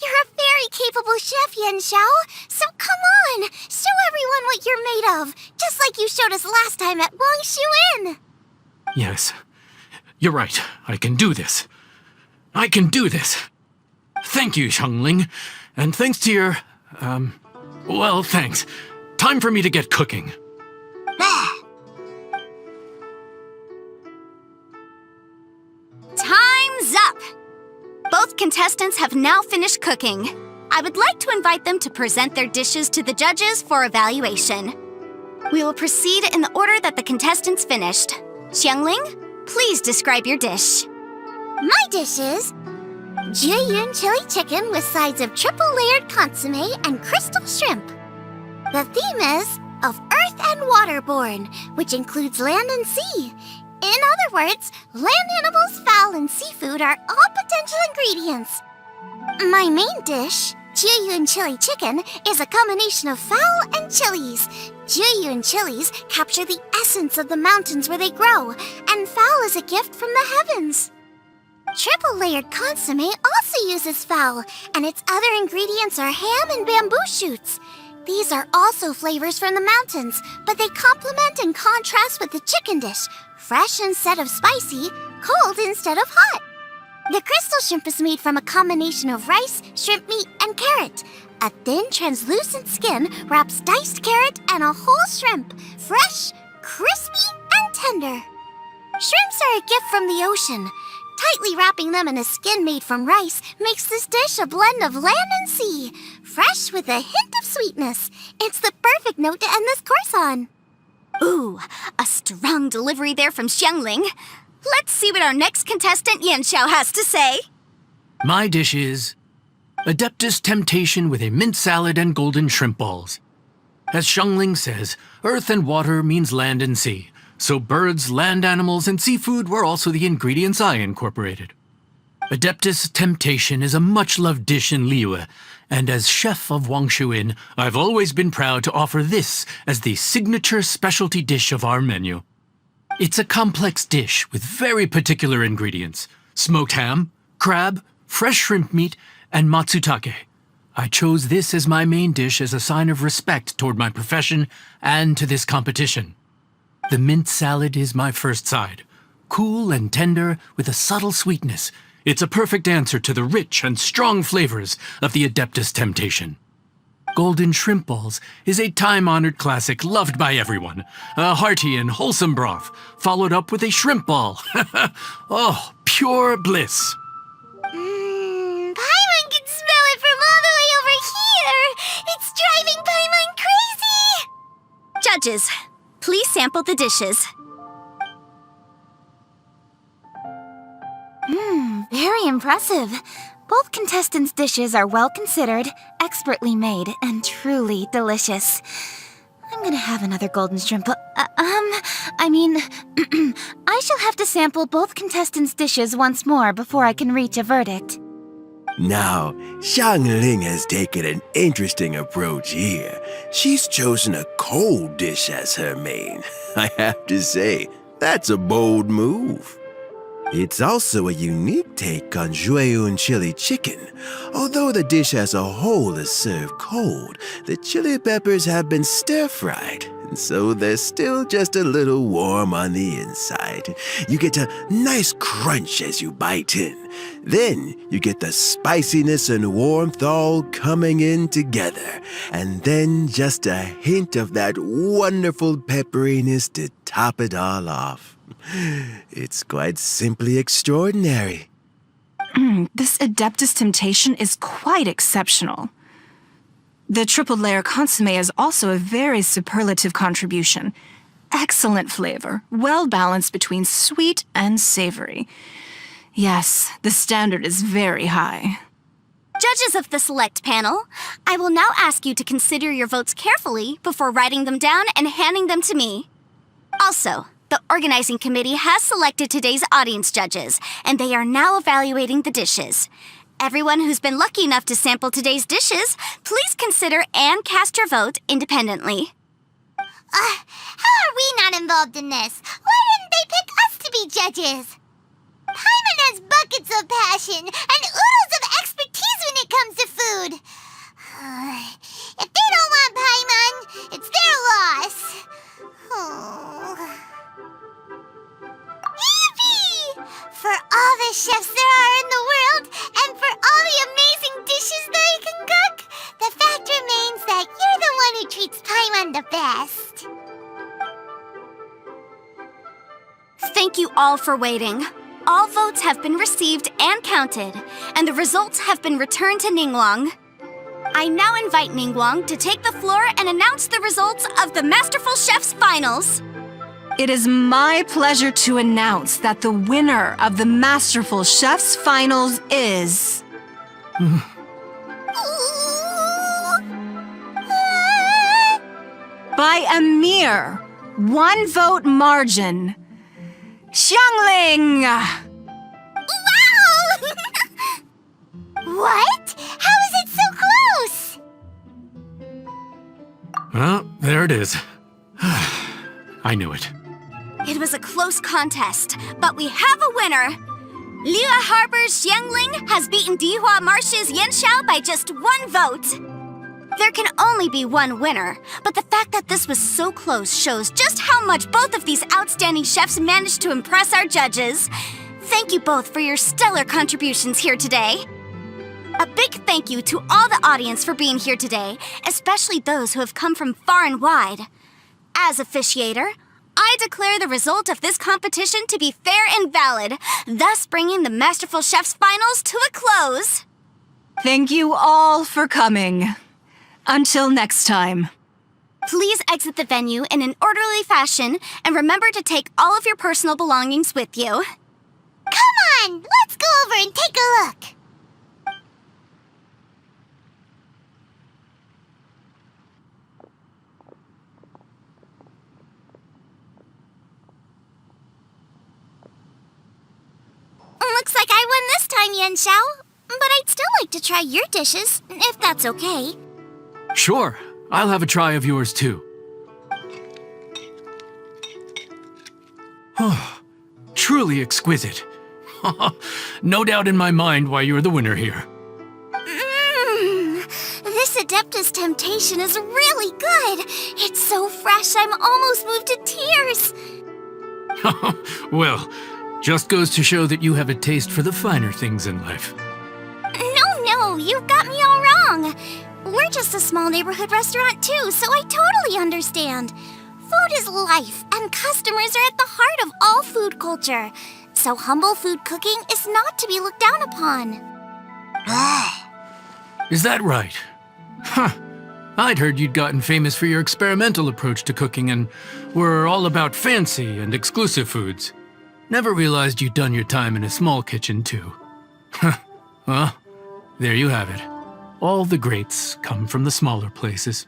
You're a very capable chef, Yanxiao. So come on, show everyone what you're made of, just like you showed us last time at Wang Shuin. Yes, you're right. I can do this. I can do this. Thank you, Xiangling. And thanks to your, well, thanks. Time for me to get cooking. Time's up! Both contestants have now finished cooking. I would like to invite them to present their dishes to the judges for evaluation. We will proceed in the order that the contestants finished. Xiangling, please describe your dish. My dish is Jiyun chili chicken with sides of triple-layered consomme and crystal shrimp. The theme is of earth and waterborne, which includes land and sea. In other words, land animals, fowl, and seafood are all potential ingredients. My main dish, Jiyun chili chicken, is a combination of fowl and chilies. Jiyun chilies capture the essence of the mountains where they grow, and fowl is a gift from the heavens. Triple-layered consomme also uses fowl, and its other ingredients are ham and bamboo shoots. These are also flavors from the mountains, but they complement and contrast with the chicken dish, fresh instead of spicy, cold instead of hot. The crystal shrimp is made from a combination of rice, shrimp meat, and carrot. A thin, translucent skin wraps diced carrot and a whole shrimp, fresh, crispy, and tender. Shrimps are a gift from the ocean. Tightly wrapping them in a skin made from rice makes this dish a blend of land and sea, fresh with a hint of sweetness. It's the perfect note to end this course on. Ooh, a strong delivery there from Xiangling. Let's see what our next contestant Yanxiao has to say. My dish is Adeptus Temptation with a mint salad and golden shrimp balls. As Xiangling says, earth and water means land and sea. So birds, land animals, and seafood were also the ingredients I incorporated. Adeptus Temptation is a much-loved dish in Liyue, and as chef of Wangshu Inn, I've always been proud to offer this as the signature specialty dish of our menu. It's a complex dish with very particular ingredients: smoked ham, crab, fresh shrimp meat, and matsutake. I chose this as my main dish as a sign of respect toward my profession and to this competition. The mint salad is my first side. Cool and tender with a subtle sweetness, it's a perfect answer to the rich and strong flavors of the Adeptus Temptation. Golden shrimp balls is a time-honored classic loved by everyone. A hearty and wholesome broth, followed up with a shrimp ball. Oh, pure bliss. Paimon can smell it from all the way over here! It's driving Paimon crazy! Judges, please sample the dishes. Very impressive. Both contestants' dishes are well considered, expertly made, and truly delicious. I'm gonna have another golden shrimp. I shall have to sample both contestants' dishes once more before I can reach a verdict. Now, Xiangling has taken an interesting approach here. She's chosen a cold dish as her main. I have to say, that's a bold move. It's also a unique take on Jueyun chili chicken. Although the dish as a whole is served cold, the chili peppers have been stir-fried, and so they're still just a little warm on the inside. You get a nice crunch as you bite in. Then you get the spiciness and warmth all coming in together, and then just a hint of that wonderful pepperiness to top it all off. It's quite simply extraordinary. This Adeptus Temptation is quite exceptional. The triple-layer consomme is also a very superlative contribution. Excellent flavor, well balanced between sweet and savory. Yes, the standard is very high. Judges of the select panel, I will now ask you to consider your votes carefully before writing them down and handing them to me. Also, the organizing committee has selected today's audience judges, and they are now evaluating the dishes. Everyone who's been lucky enough to sample today's dishes, please consider and cast your vote independently. How are we not involved in this? Why didn't they pick us to be judges? Paimon has buckets of passion and oodles of expertise when it comes to food. If they don't want Paimon, it's their loss. Yippee! For all the chefs there are in the world, and for all the amazing dishes they can cook, the fact remains that you're the one who treats Paimon the best. Thank you all for waiting. All votes have been received and counted, and the results have been returned to Ningguang. I now invite Ningguang to take the floor and announce the results of the Masterful Chef's Finals. It is my pleasure to announce that the winner of the Masterful Chef's Finals is... by a mere 1-vote margin, Xiangling! Wow! What? How is it so close? Well, there it is. I knew it. It was a close contest, but we have a winner. Liyue Harbor's Xiangling has beaten Dihua Marsh's Yanxiao by just 1 vote. There can only be one winner, but the fact that this was so close shows just how much both of these outstanding chefs managed to impress our judges. Thank you both for your stellar contributions here today. A big thank you to all the audience for being here today, especially those who have come from far and wide. As officiator, I declare the result of this competition to be fair and valid, thus bringing the Masterful Chef's finals to a close. Thank you all for coming. Until next time. Please exit the venue in an orderly fashion and remember to take all of your personal belongings with you. Come on, let's go over and take a look. Looks like I won this time, Yanxiao. But I'd still like to try your dishes, if that's okay. Sure, I'll have a try of yours too. Truly exquisite. No doubt in my mind why you're the winner here. This Adeptus Temptation is really good. It's so fresh, I'm almost moved to tears. Well, just goes to show that you have a taste for the finer things in life. No, you've got me all wrong. We're just a small neighborhood restaurant too, so I totally understand. Food is life, and customers are at the heart of all food culture. So humble food cooking is not to be looked down upon. Is that right? Huh. I'd heard you'd gotten famous for your experimental approach to cooking and were all about fancy and exclusive foods. Never realized you'd done your time in a small kitchen too. Well, there you have it. All the greats come from the smaller places.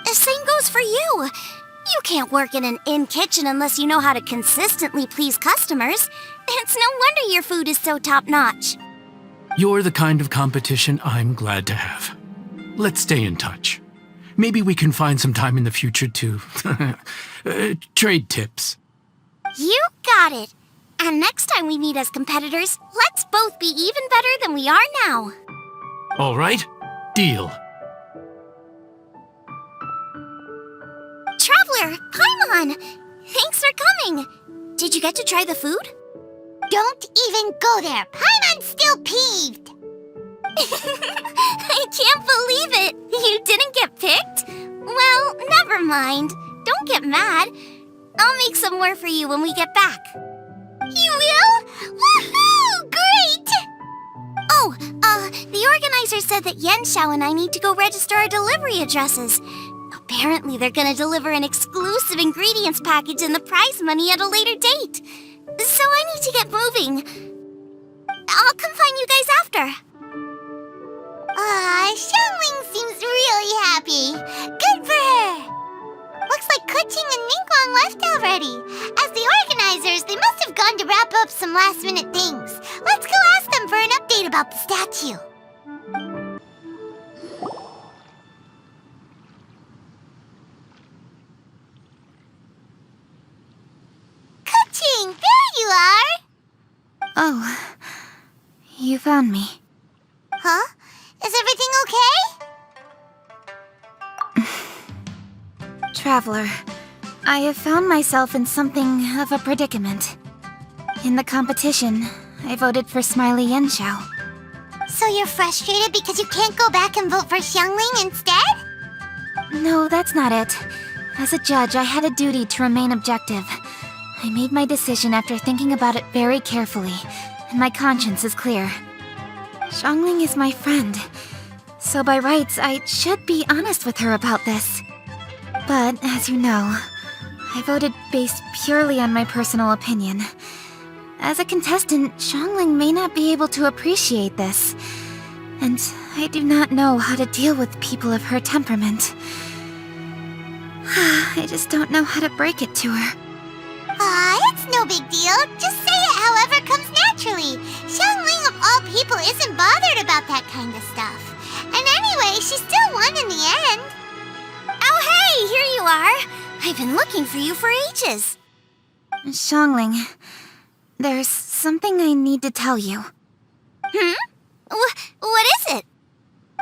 The same goes for you. You can't work in an inn kitchen unless you know how to consistently please customers. It's no wonder your food is so top-notch. You're the kind of competition I'm glad to have. Let's stay in touch. Maybe we can find some time in the future to trade tips. You got it. And next time we meet as competitors, let's both be even better than we are now. All right, deal. Traveler, Paimon! Thanks for coming. Did you get to try the food? Don't even go there. Paimon's still peeved. I can't believe it. You didn't get picked? Well, never mind. Don't get mad. I'll make some more for you when we get back. You will? Woohoo! Great! Oh, the organizer said that Yanxiao and I need to go register our delivery addresses. Apparently, they're gonna deliver an exclusive ingredients package and the prize money at a later date. So I need to get moving. I'll come find you guys after. Xiangling seems really happy. Good for her. Looks like Kuching and Ningguang left already. As the organizers, they must have gone to wrap up some last-minute things. Let's go ask them for an update about the statue. Kuching, there you are! Oh, you found me. Huh? Is everything okay? Traveler, I have found myself in something of a predicament. In the competition, I voted for Smiley Yanxiao. So you're frustrated because you can't go back and vote for Xiangling instead? No, that's not it. As a judge, I had a duty to remain objective. I made my decision after thinking about it very carefully, and my conscience is clear. Xiangling is my friend, so by rights, I should be honest with her about this. But, as you know, I voted based purely on my personal opinion. As a contestant, Xiangling may not be able to appreciate this, and I do not know how to deal with people of her temperament. I just don't know how to break it to her. It's no big deal. Just say it however comes naturally. Xiangling of all people isn't bothered about that kind of stuff. And anyway, she still won in the end. Oh hey, here you are. I've been looking for you for ages. Xiangling, There's something I need to tell you. What is it?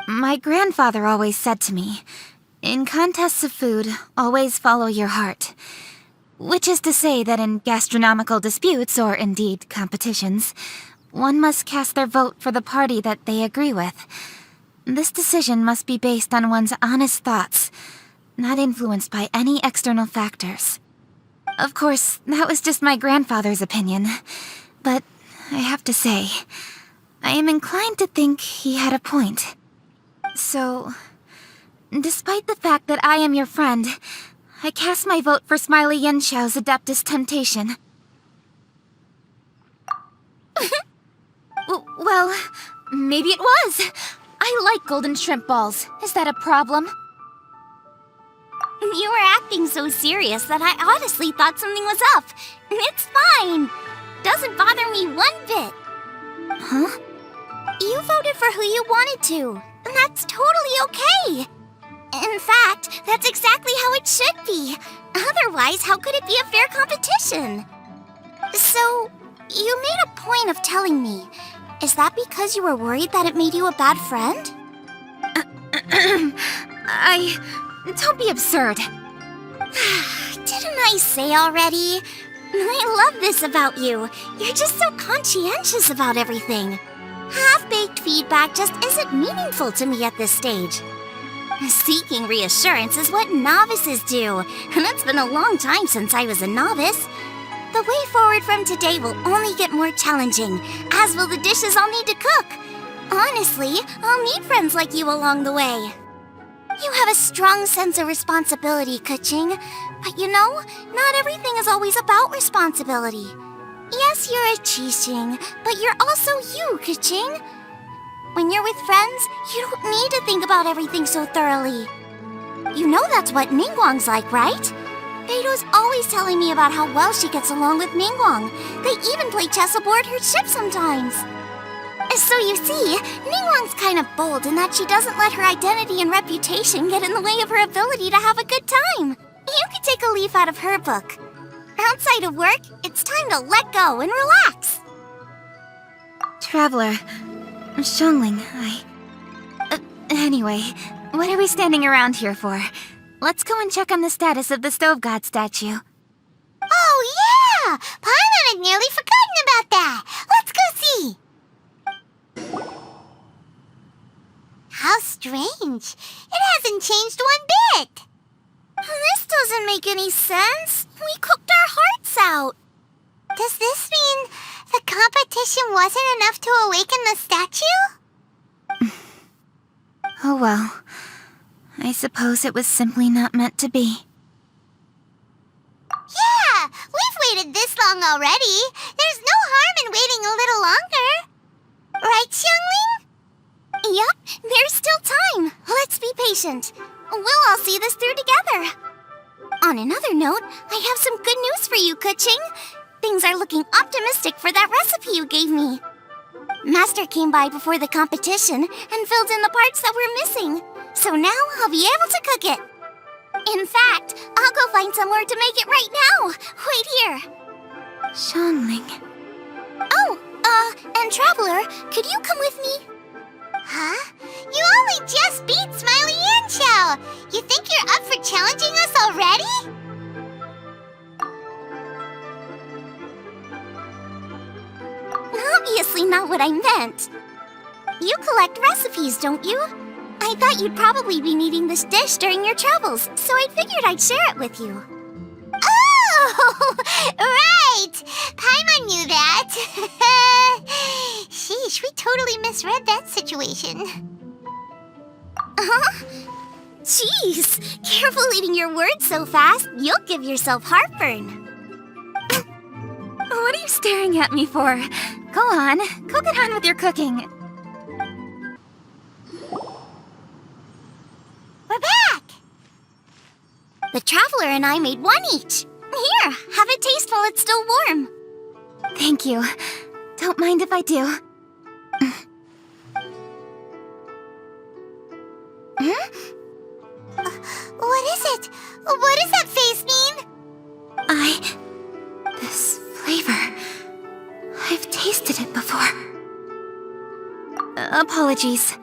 My grandfather always said to me, in contests of food, always follow your heart. Which is to say that in gastronomical disputes, or indeed competitions, one must cast their vote for the party that they agree with. This decision must be based on one's honest thoughts, not influenced by any external factors. Of course, that was just my grandfather's opinion, but I have to say, I am inclined to think he had a point. So, despite the fact that I am your friend, I cast my vote for Smiley Yenshou's Adeptus Temptation. Well, maybe it was. I like golden shrimp balls. Is that a problem? You were acting so serious that I honestly thought something was up. It's fine. Doesn't bother me one bit. Huh? You voted for who you wanted to, and that's totally okay. In fact, that's exactly how it should be. Otherwise, how could it be a fair competition? So, you made a point of telling me. Is that because you were worried that it made you a bad friend? Don't be absurd. Didn't I say already? I love this about you. You're just so conscientious about everything. Half-baked feedback just isn't meaningful to me at this stage. Seeking reassurance is what novices do, and it's been a long time since I was a novice. The way forward from today will only get more challenging, as will the dishes I'll need to cook. Honestly, I'll need friends like you along the way. You have a strong sense of responsibility, Kuching. But you know, not everything is always about responsibility. Yes, you're a Qixing, but you're also you, Kuching. When you're with friends, you don't need to think about everything so thoroughly. You know that's what Ningguang's like, right? Beido's always telling me about how well she gets along with Ningguang. They even play chess aboard her ship sometimes. So you see, Ningguang's kind of bold in that she doesn't let her identity and reputation get in the way of her ability to have a good time. You could take a leaf out of her book. Outside of work, it's time to let go and relax. Traveler, Xiangling, anyway, what are we standing around here for? Let's go and check on the status of the Stove God statue. Oh, yeah! Paimon had nearly forgotten about that. Let's go see. How strange. It hasn't changed one bit. This doesn't make any sense. We cooked our hearts out. Does this mean the competition wasn't enough to awaken the statue? Oh well. I suppose it was simply not meant to be. Yeah, we've waited this long already. There's no harm in waiting a little longer. Right, Xiangling? Yup, there's still time. Let's be patient. We'll all see this through together. On another note, I have some good news for you, Kuching. Things are looking optimistic for that recipe you gave me. Master came by before the competition and filled in the parts that were missing. So now I'll be able to cook it. In fact, I'll go find somewhere to make it right now. Wait here. Xiangling. Oh, and Traveler, could you come with me? Huh? You only just beat Smiley Yanchao. You think you're up for challenging us already? Obviously not what I meant. You collect recipes, don't you? I thought you'd probably be needing this dish during your travels, so I figured I'd share it with you. Oh, right! Paimon knew that. Sheesh, we totally misread that situation. Huh? Jeez, careful eating your words so fast, you'll give yourself heartburn. What are you staring at me for? Go on, go get on with your cooking. We're back! The Traveler and I made one each. Here, have it taste while it's still warm. Thank you. Don't mind if I do. What is it? What does that face mean? This flavor... I've tasted it before. Apologies.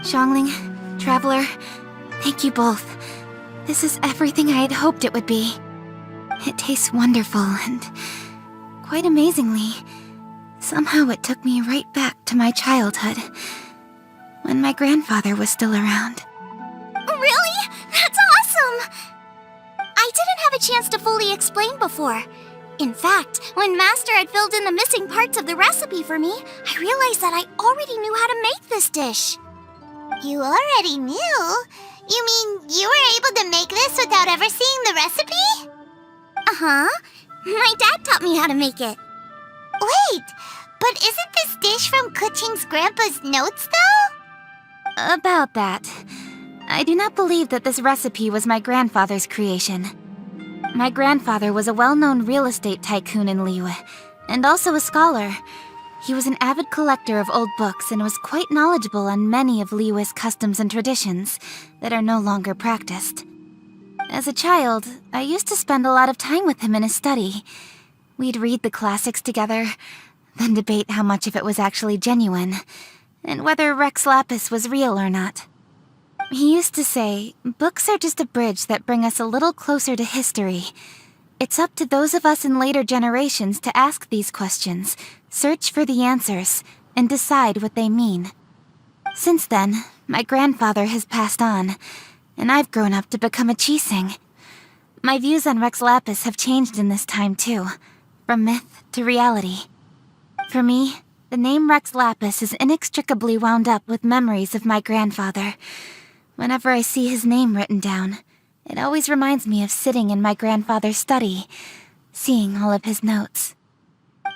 Xiangling, Traveler, thank you both. This is everything I had hoped it would be. It tastes wonderful and, quite amazingly, somehow it took me right back to my childhood, when my grandfather was still around. Really? That's awesome! I didn't have a chance to fully explain before. In fact, when Master had filled in the missing parts of the recipe for me, I realized that I already knew how to make this dish. You already knew? You mean you were able to make this without ever seeing the recipe? Uh-huh. My dad taught me how to make it. Wait, but isn't this dish from Kuching's grandpa's notes, though? About that. I do not believe that this recipe was my grandfather's creation. My grandfather was a well-known real estate tycoon in Liyue, and also a scholar. He was an avid collector of old books and was quite knowledgeable on many of Liyue's customs and traditions that are no longer practiced. As a child, I used to spend a lot of time with him in his study. We'd read the classics together, then debate how much of it was actually genuine, and whether Rex Lapis was real or not. He used to say, books are just a bridge that bring us a little closer to history. It's up to those of us in later generations to ask these questions, search for the answers, and decide what they mean. Since then, my grandfather has passed on, and I've grown up to become a Qixing. My views on Rex Lapis have changed in this time too, from myth to reality. For me, the name Rex Lapis is inextricably wound up with memories of my grandfather. Whenever I see his name written down, it always reminds me of sitting in my grandfather's study, seeing all of his notes.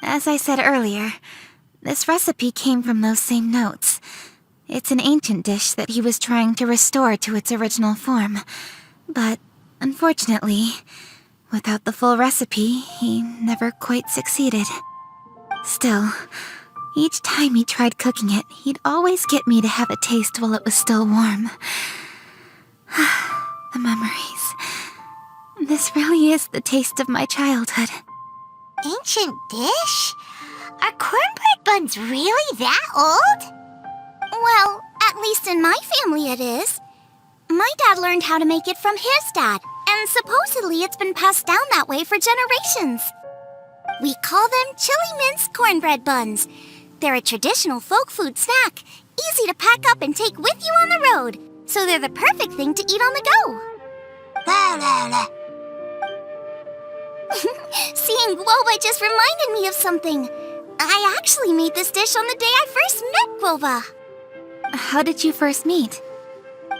As I said earlier, this recipe came from those same notes. It's an ancient dish that he was trying to restore to its original form. But, unfortunately, without the full recipe, he never quite succeeded. Still, each time he tried cooking it, he'd always get me to have a taste while it was still warm. The memories. This really is the taste of my childhood. Ancient dish? Are cornbread buns really that old? Well, at least in my family it is. My dad learned how to make it from his dad, and supposedly it's been passed down that way for generations. We call them chili mince cornbread buns. They're a traditional folk food snack, easy to pack up and take with you on the road, so they're the perfect thing to eat on the go. La la la. Seeing Guoba just reminded me of something. I actually made this dish on the day I first met Guoba. How did you first meet?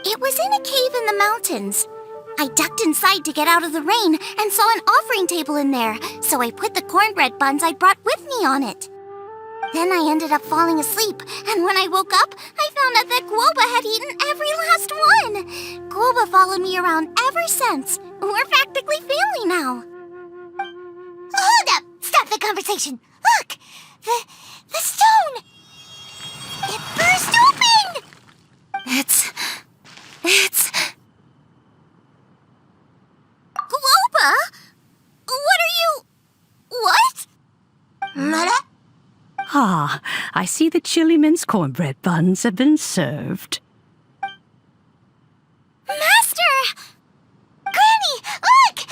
It was in a cave in the mountains. I ducked inside to get out of the rain and saw an offering table in there, so I put the cornbread buns I brought with me on it. Then I ended up falling asleep, and when I woke up, I found out that Guoba had eaten every last one. Guoba followed me around ever since. We're practically family now. Hold up! Stop the conversation! Look! The stone! It burst open! It's... Guoba? What are you... What? Mother? Ah, I see the chili mince cornbread buns have been served. Master! Granny, look!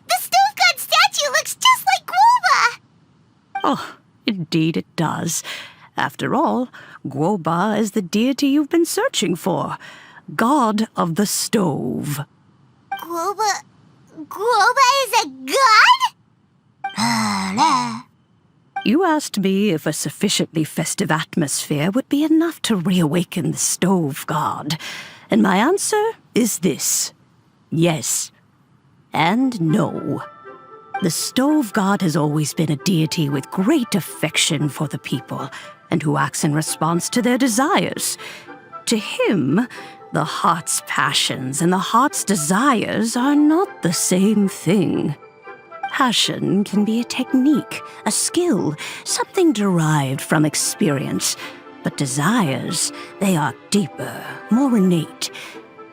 The stove god statue looks just like Guoba! Oh, indeed it does. After all, Guoba is the deity you've been searching for. God of the stove. Guoba is a god? You asked me if a sufficiently festive atmosphere would be enough to reawaken the stove god. And my answer is this. Yes. And no. The stove god has always been a deity with great affection for the people, and who acts in response to their desires. To him, the heart's passions and the heart's desires are not the same thing. Passion can be a technique, a skill, something derived from experience. But desires, they are deeper, more innate.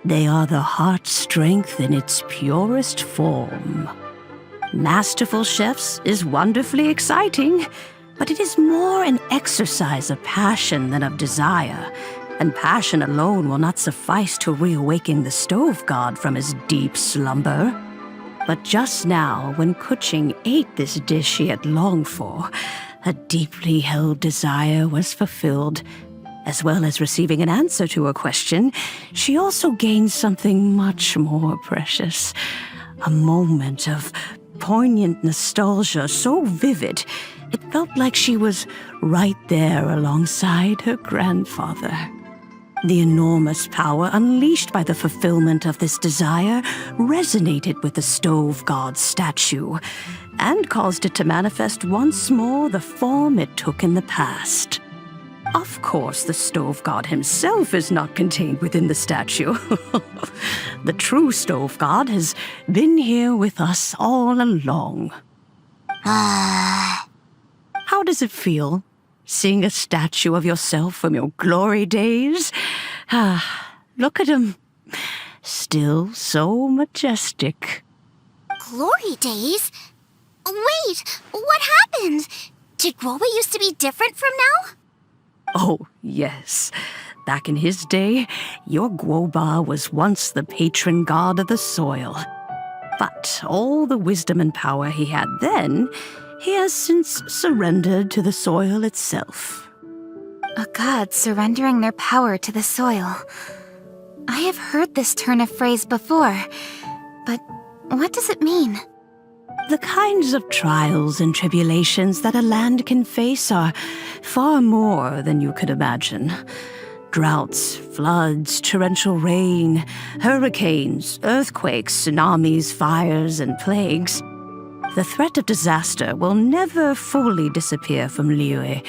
They are the heart's strength in its purest form. Masterful chefs is wonderfully exciting, But it is more an exercise of passion than of desire, and passion alone will not suffice to reawaken the stove god from his deep slumber. But just now, when Kuching ate this dish she had longed for, a deeply held desire was fulfilled. As well as receiving an answer to her question, she also gained something much more precious. A moment of poignant nostalgia so vivid, it felt like she was right there alongside her grandfather. The enormous power unleashed by the fulfillment of this desire resonated with the stove god's statue and caused it to manifest once more the form it took in the past. Of course, the stove god himself is not contained within the statue. The true stove god has been here with us all along. How does it feel? Seeing a statue of yourself from your glory days? Look at him. Still so majestic. Glory days? Wait, what happened? Did Guoba used to be different from now? Oh, yes. Back in his day, your Guoba was once the patron god of the soil. But all the wisdom and power he had then, he has since surrendered to the soil itself. A god surrendering their power to the soil. I have heard this turn of phrase before, but what does it mean? The kinds of trials and tribulations that a land can face are far more than you could imagine. Droughts, floods, torrential rain, hurricanes, earthquakes, tsunamis, fires, and plagues. The threat of disaster will never fully disappear from Liyue.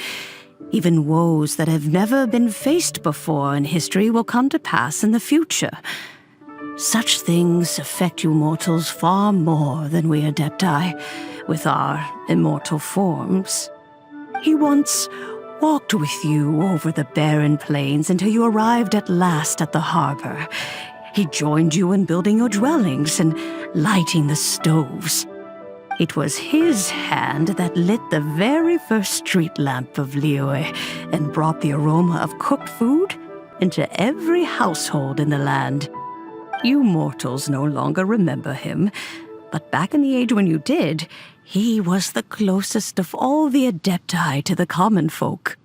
Even woes that have never been faced before in history will come to pass in the future. Such things affect you mortals far more than we Adepti, with our immortal forms. He once walked with you over the barren plains until you arrived at last at the harbor. He joined you in building your dwellings and lighting the stoves. It was his hand that lit the very first street lamp of Liyue and brought the aroma of cooked food into every household in the land. You mortals no longer remember him, but back in the age when you did, he was the closest of all the Adepti to the common folk.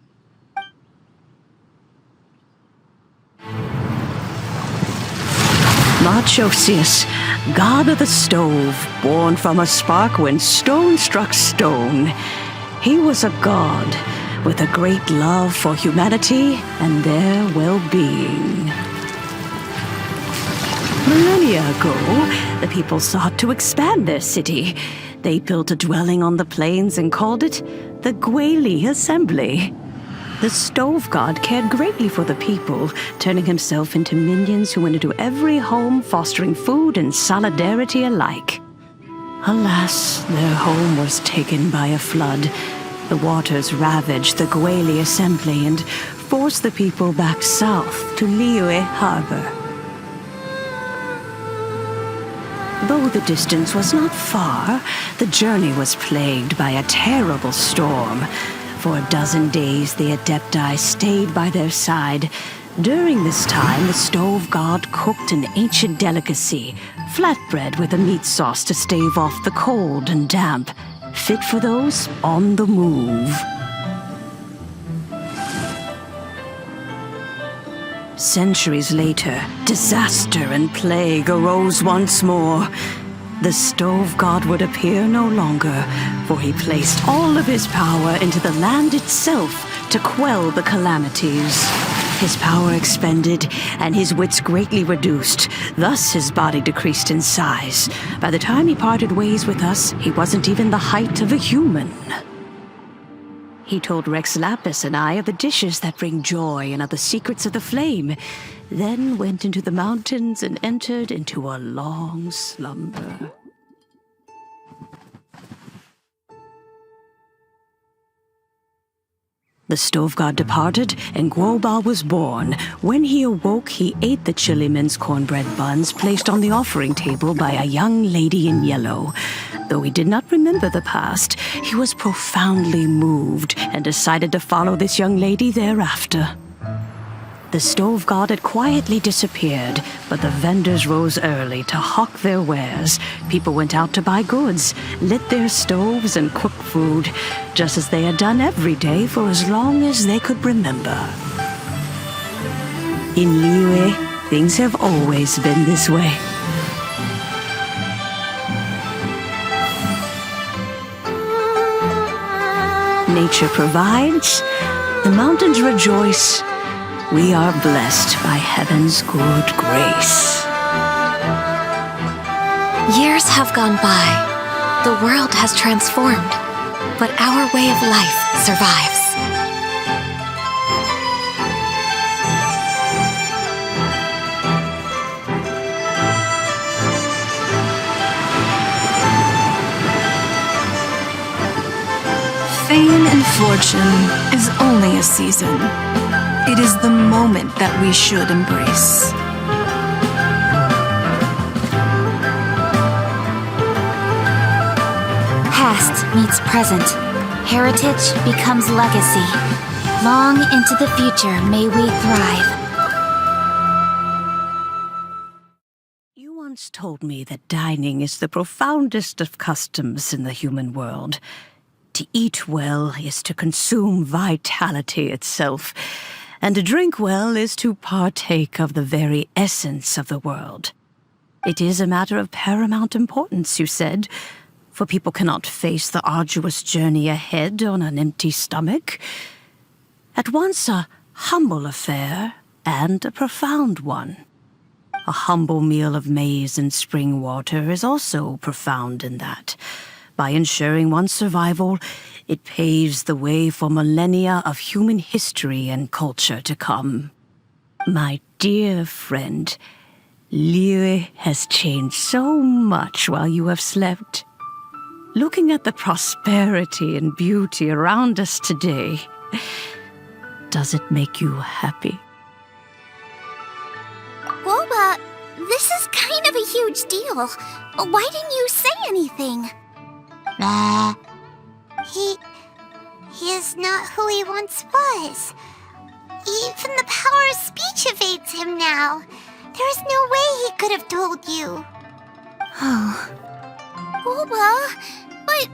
Machosius, god of the stove, born from a spark when stone struck stone. He was a god with a great love for humanity and their well-being. Millennia ago, the people sought to expand their city. They built a dwelling on the plains and called it the Guili Assembly. The stove god cared greatly for the people, turning himself into minions who went into every home, fostering food and solidarity alike. Alas, their home was taken by a flood. The waters ravaged the Guili Assembly and forced the people back south to Liyue Harbor. Though the distance was not far, the journey was plagued by a terrible storm. For a dozen days, the Adepti stayed by their side. During this time, the stove god cooked an ancient delicacy, flatbread with a meat sauce to stave off the cold and damp, fit for those on the move. Centuries later, disaster and plague arose once more. The stove god would appear no longer, for he placed all of his power into the land itself to quell the calamities. His power expended, and his wits greatly reduced. Thus his body decreased in size. By the time he parted ways with us, he wasn't even the height of a human. He told Rex Lapis and I of the dishes that bring joy and of the secrets of the flame, then went into the mountains and entered into a long slumber. The stove god departed, and Guoba was born. When he awoke, he ate the chili mince cornbread buns placed on the offering table by a young lady in yellow. Though he did not remember the past, he was profoundly moved and decided to follow this young lady thereafter. The stove god had quietly disappeared, but the vendors rose early to hawk their wares. People went out to buy goods, lit their stoves, and cook food, just as they had done every day for as long as they could remember. In Liyue, things have always been this way. Nature provides, the mountains rejoice. We are blessed by heaven's good grace. Years have gone by. The world has transformed, but our way of life survives. Fame and fortune is only a season. It is the moment that we should embrace. Past meets present. Heritage becomes legacy. Long into the future may we thrive. You once told me that dining is the profoundest of customs in the human world. To eat well is to consume vitality itself, and to drink well is to partake of the very essence of the world. It is a matter of paramount importance, you said, for people cannot face the arduous journey ahead on an empty stomach. At once a humble affair and a profound one. A humble meal of maize and spring water is also profound in that. By ensuring one's survival, it paves the way for millennia of human history and culture to come. My dear friend, Liyue has changed so much while you have slept. Looking at the prosperity and beauty around us today, does it make you happy? Guoba, this is kind of a huge deal. Why didn't you say anything? He is not who he once was. Even the power of speech evades him now. There is no way he could have told you. Oh. Guoba, but...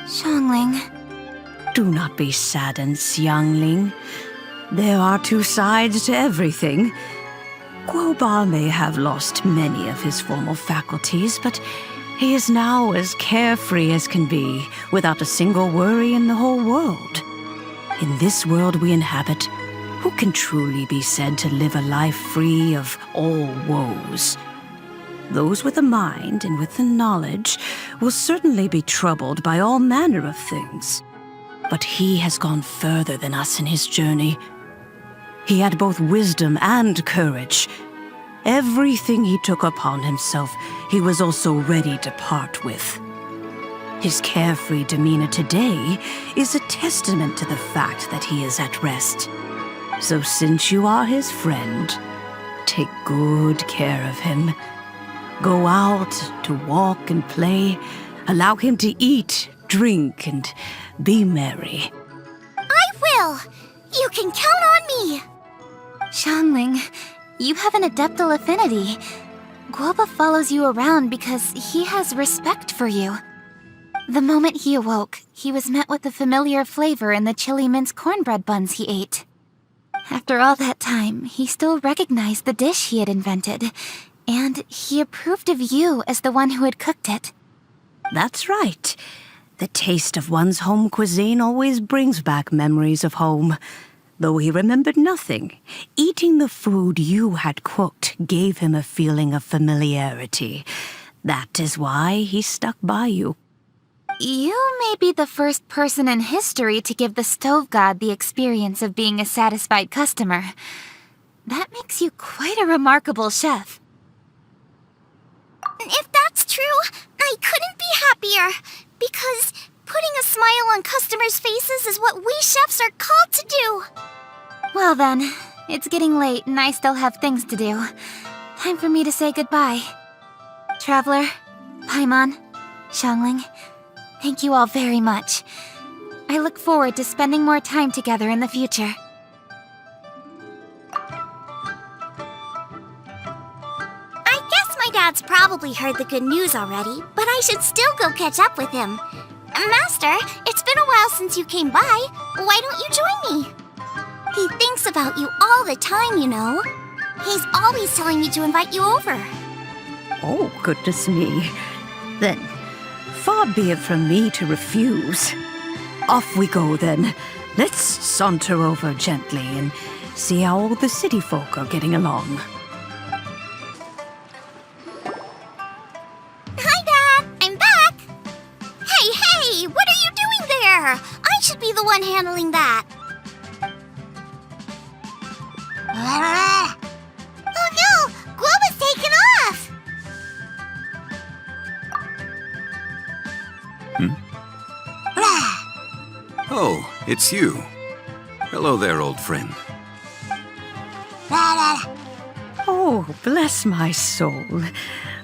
Xiangling. Do not be saddened, Xiangling. There are two sides to everything. Guoba may have lost many of his formal faculties, but he is now as carefree as can be, without a single worry in the whole world. In this world we inhabit, who can truly be said to live a life free of all woes? Those with a mind and with the knowledge will certainly be troubled by all manner of things. But he has gone further than us in his journey. He had both wisdom and courage. Everything he took upon himself, he was also ready to part with. His carefree demeanor today is a testament to the fact that he is at rest. So since you are his friend, take good care of him. Go out to walk and play. Allow him to eat, drink, and be merry. I will! You can count on me! Xiangling, you have an adeptal affinity. Guoba follows you around because he has respect for you. The moment he awoke, he was met with the familiar flavor in the chili mince cornbread buns he ate. After all that time, he still recognized the dish he had invented, and he approved of you as the one who had cooked it. That's right. The taste of one's home cuisine always brings back memories of home. Though he remembered nothing, eating the food you had cooked gave him a feeling of familiarity. That is why he stuck by you. You may be the first person in history to give the stove god the experience of being a satisfied customer. That makes you quite a remarkable chef. If that's true, I couldn't be happier. Because Putting a smile on customers' faces is what we chefs are called to do. Well then, it's getting late and I still have things to do. Time for me to say goodbye. Traveler, Paimon, Xiangling, thank you all very much. I look forward to spending more time together in the future. I guess my dad's probably heard the good news already, but I should still go catch up with him. Master, it's been a while since you came by. Why don't you join me? He thinks about you all the time, you know. He's always telling me to invite you over. Oh, goodness me. Then, far be it from me to refuse. Off we go, then. Let's saunter over gently and see how all the city folk are getting along. Hi, Dad! I'm back! Hey! What are you doing there? I should be the one handling that. Oh no! Guoba's taken off! Oh, it's you. Hello there, old friend. Oh, bless my soul.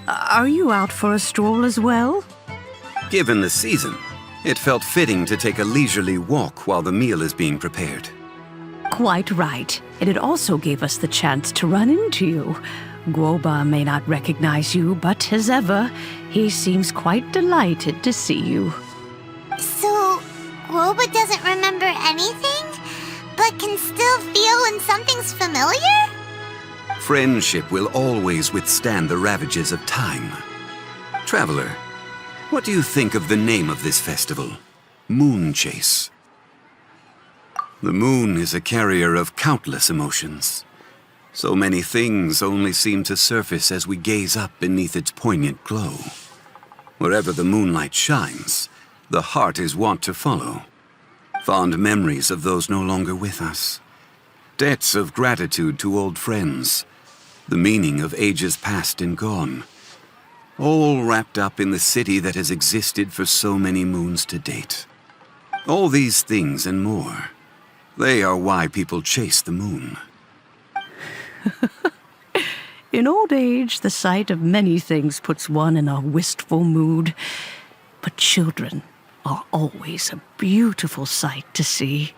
Are you out for a stroll as well? Given the season, it felt fitting to take a leisurely walk while the meal is being prepared. Quite right. And it also gave us the chance to run into you. Guoba may not recognize you, but as ever, he seems quite delighted to see you. So, Guoba doesn't remember anything, but can still feel when something's familiar? Friendship will always withstand the ravages of time. Traveler, what do you think of the name of this festival? Moon Chase. The moon is a carrier of countless emotions. So many things only seem to surface as we gaze up beneath its poignant glow. Wherever the moonlight shines, the heart is wont to follow. Fond memories of those no longer with us. Debts of gratitude to old friends. The meaning of ages past and gone. All wrapped up in the city that has existed for so many moons to date. All these things and more. They are why people chase the moon. In old age, the sight of many things puts one in a wistful mood. But children are always a beautiful sight to see.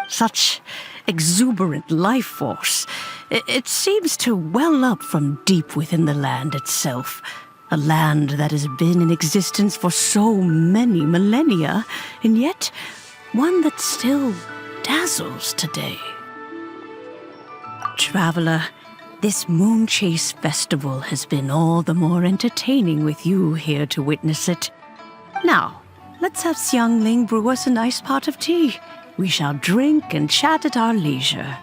Such exuberant life force. It seems to well up from deep within the land itself. A land that has been in existence for so many millennia, and yet one that still dazzles today. Traveler, this Moon Chase Festival has been all the more entertaining with you here to witness it. Now, let's have Xiangling brew us a nice pot of tea. We shall drink and chat at our leisure.